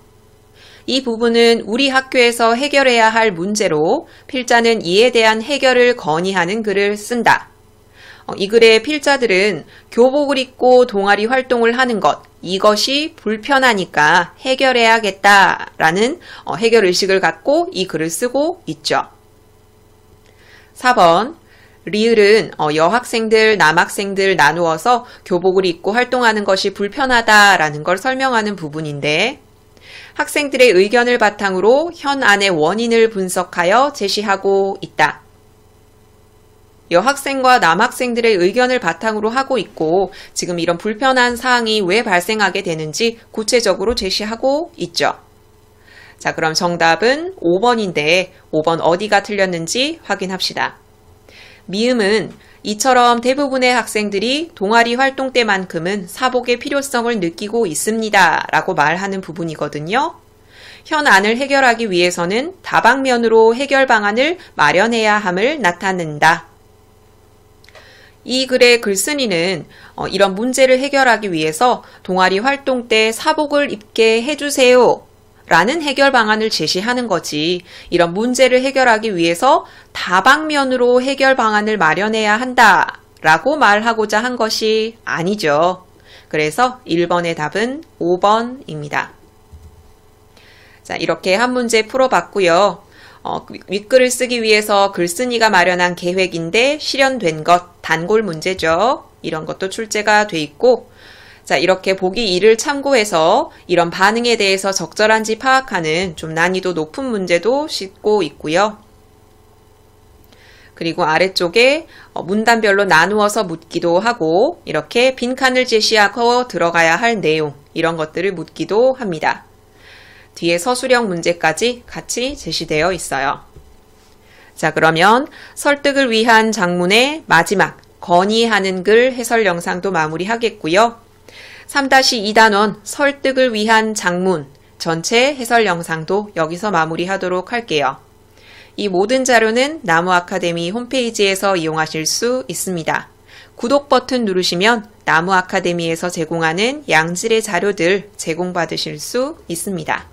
이 부분은 우리 학교에서 해결해야 할 문제로 필자는 이에 대한 해결을 건의하는 글을 쓴다. 이 글의 필자들은 교복을 입고 동아리 활동을 하는 것, 이것이 불편하니까 해결해야겠다라는 해결의식을 갖고 이 글을 쓰고 있죠. 4번, 리을은 여학생들, 남학생들 나누어서 교복을 입고 활동하는 것이 불편하다라는 걸 설명하는 부분인데 학생들의 의견을 바탕으로 현안의 원인을 분석하여 제시하고 있다. 여학생과 남학생들의 의견을 바탕으로 하고 있고 지금 이런 불편한 사항이 왜 발생하게 되는지 구체적으로 제시하고 있죠. 자, 그럼 정답은 5번인데 5번 어디가 틀렸는지 확인합시다. 미음은 이처럼 대부분의 학생들이 동아리 활동 때만큼은 사복의 필요성을 느끼고 있습니다 라고 말하는 부분이거든요. 현안을 해결하기 위해서는 다방면으로 해결 방안을 마련해야 함을 나타낸다. 이 글의 글쓴이는 이런 문제를 해결하기 위해서 동아리 활동 때 사복을 입게 해주세요 라는 해결 방안을 제시하는 거지 이런 문제를 해결하기 위해서 다방면으로 해결 방안을 마련해야 한다 라고 말하고자 한 것이 아니죠. 그래서 1번의 답은 5번입니다. 자, 이렇게 한 문제 풀어봤고요. 윗글을 쓰기 위해서 글쓴이가 마련한 계획인데 실현된 것, 단골 문제죠. 이런 것도 출제가 돼 있고 자, 이렇게 보기 2를 참고해서 이런 반응에 대해서 적절한지 파악하는 좀 난이도 높은 문제도 싣고 있고요. 그리고 아래쪽에 문단별로 나누어서 묻기도 하고 이렇게 빈칸을 제시하고 들어가야 할 내용 이런 것들을 묻기도 합니다. 뒤에 서술형 문제까지 같이 제시되어 있어요. 자, 그러면 설득을 위한 장문의 마지막 건의하는 글 해설 영상도 마무리하겠고요. 3-2단원 설득을 위한 장문 전체 해설 영상도 여기서 마무리하도록 할게요. 이 모든 자료는 나무 아카데미 홈페이지에서 이용하실 수 있습니다. 구독 버튼 누르시면 나무 아카데미에서 제공하는 양질의 자료들 제공받으실 수 있습니다.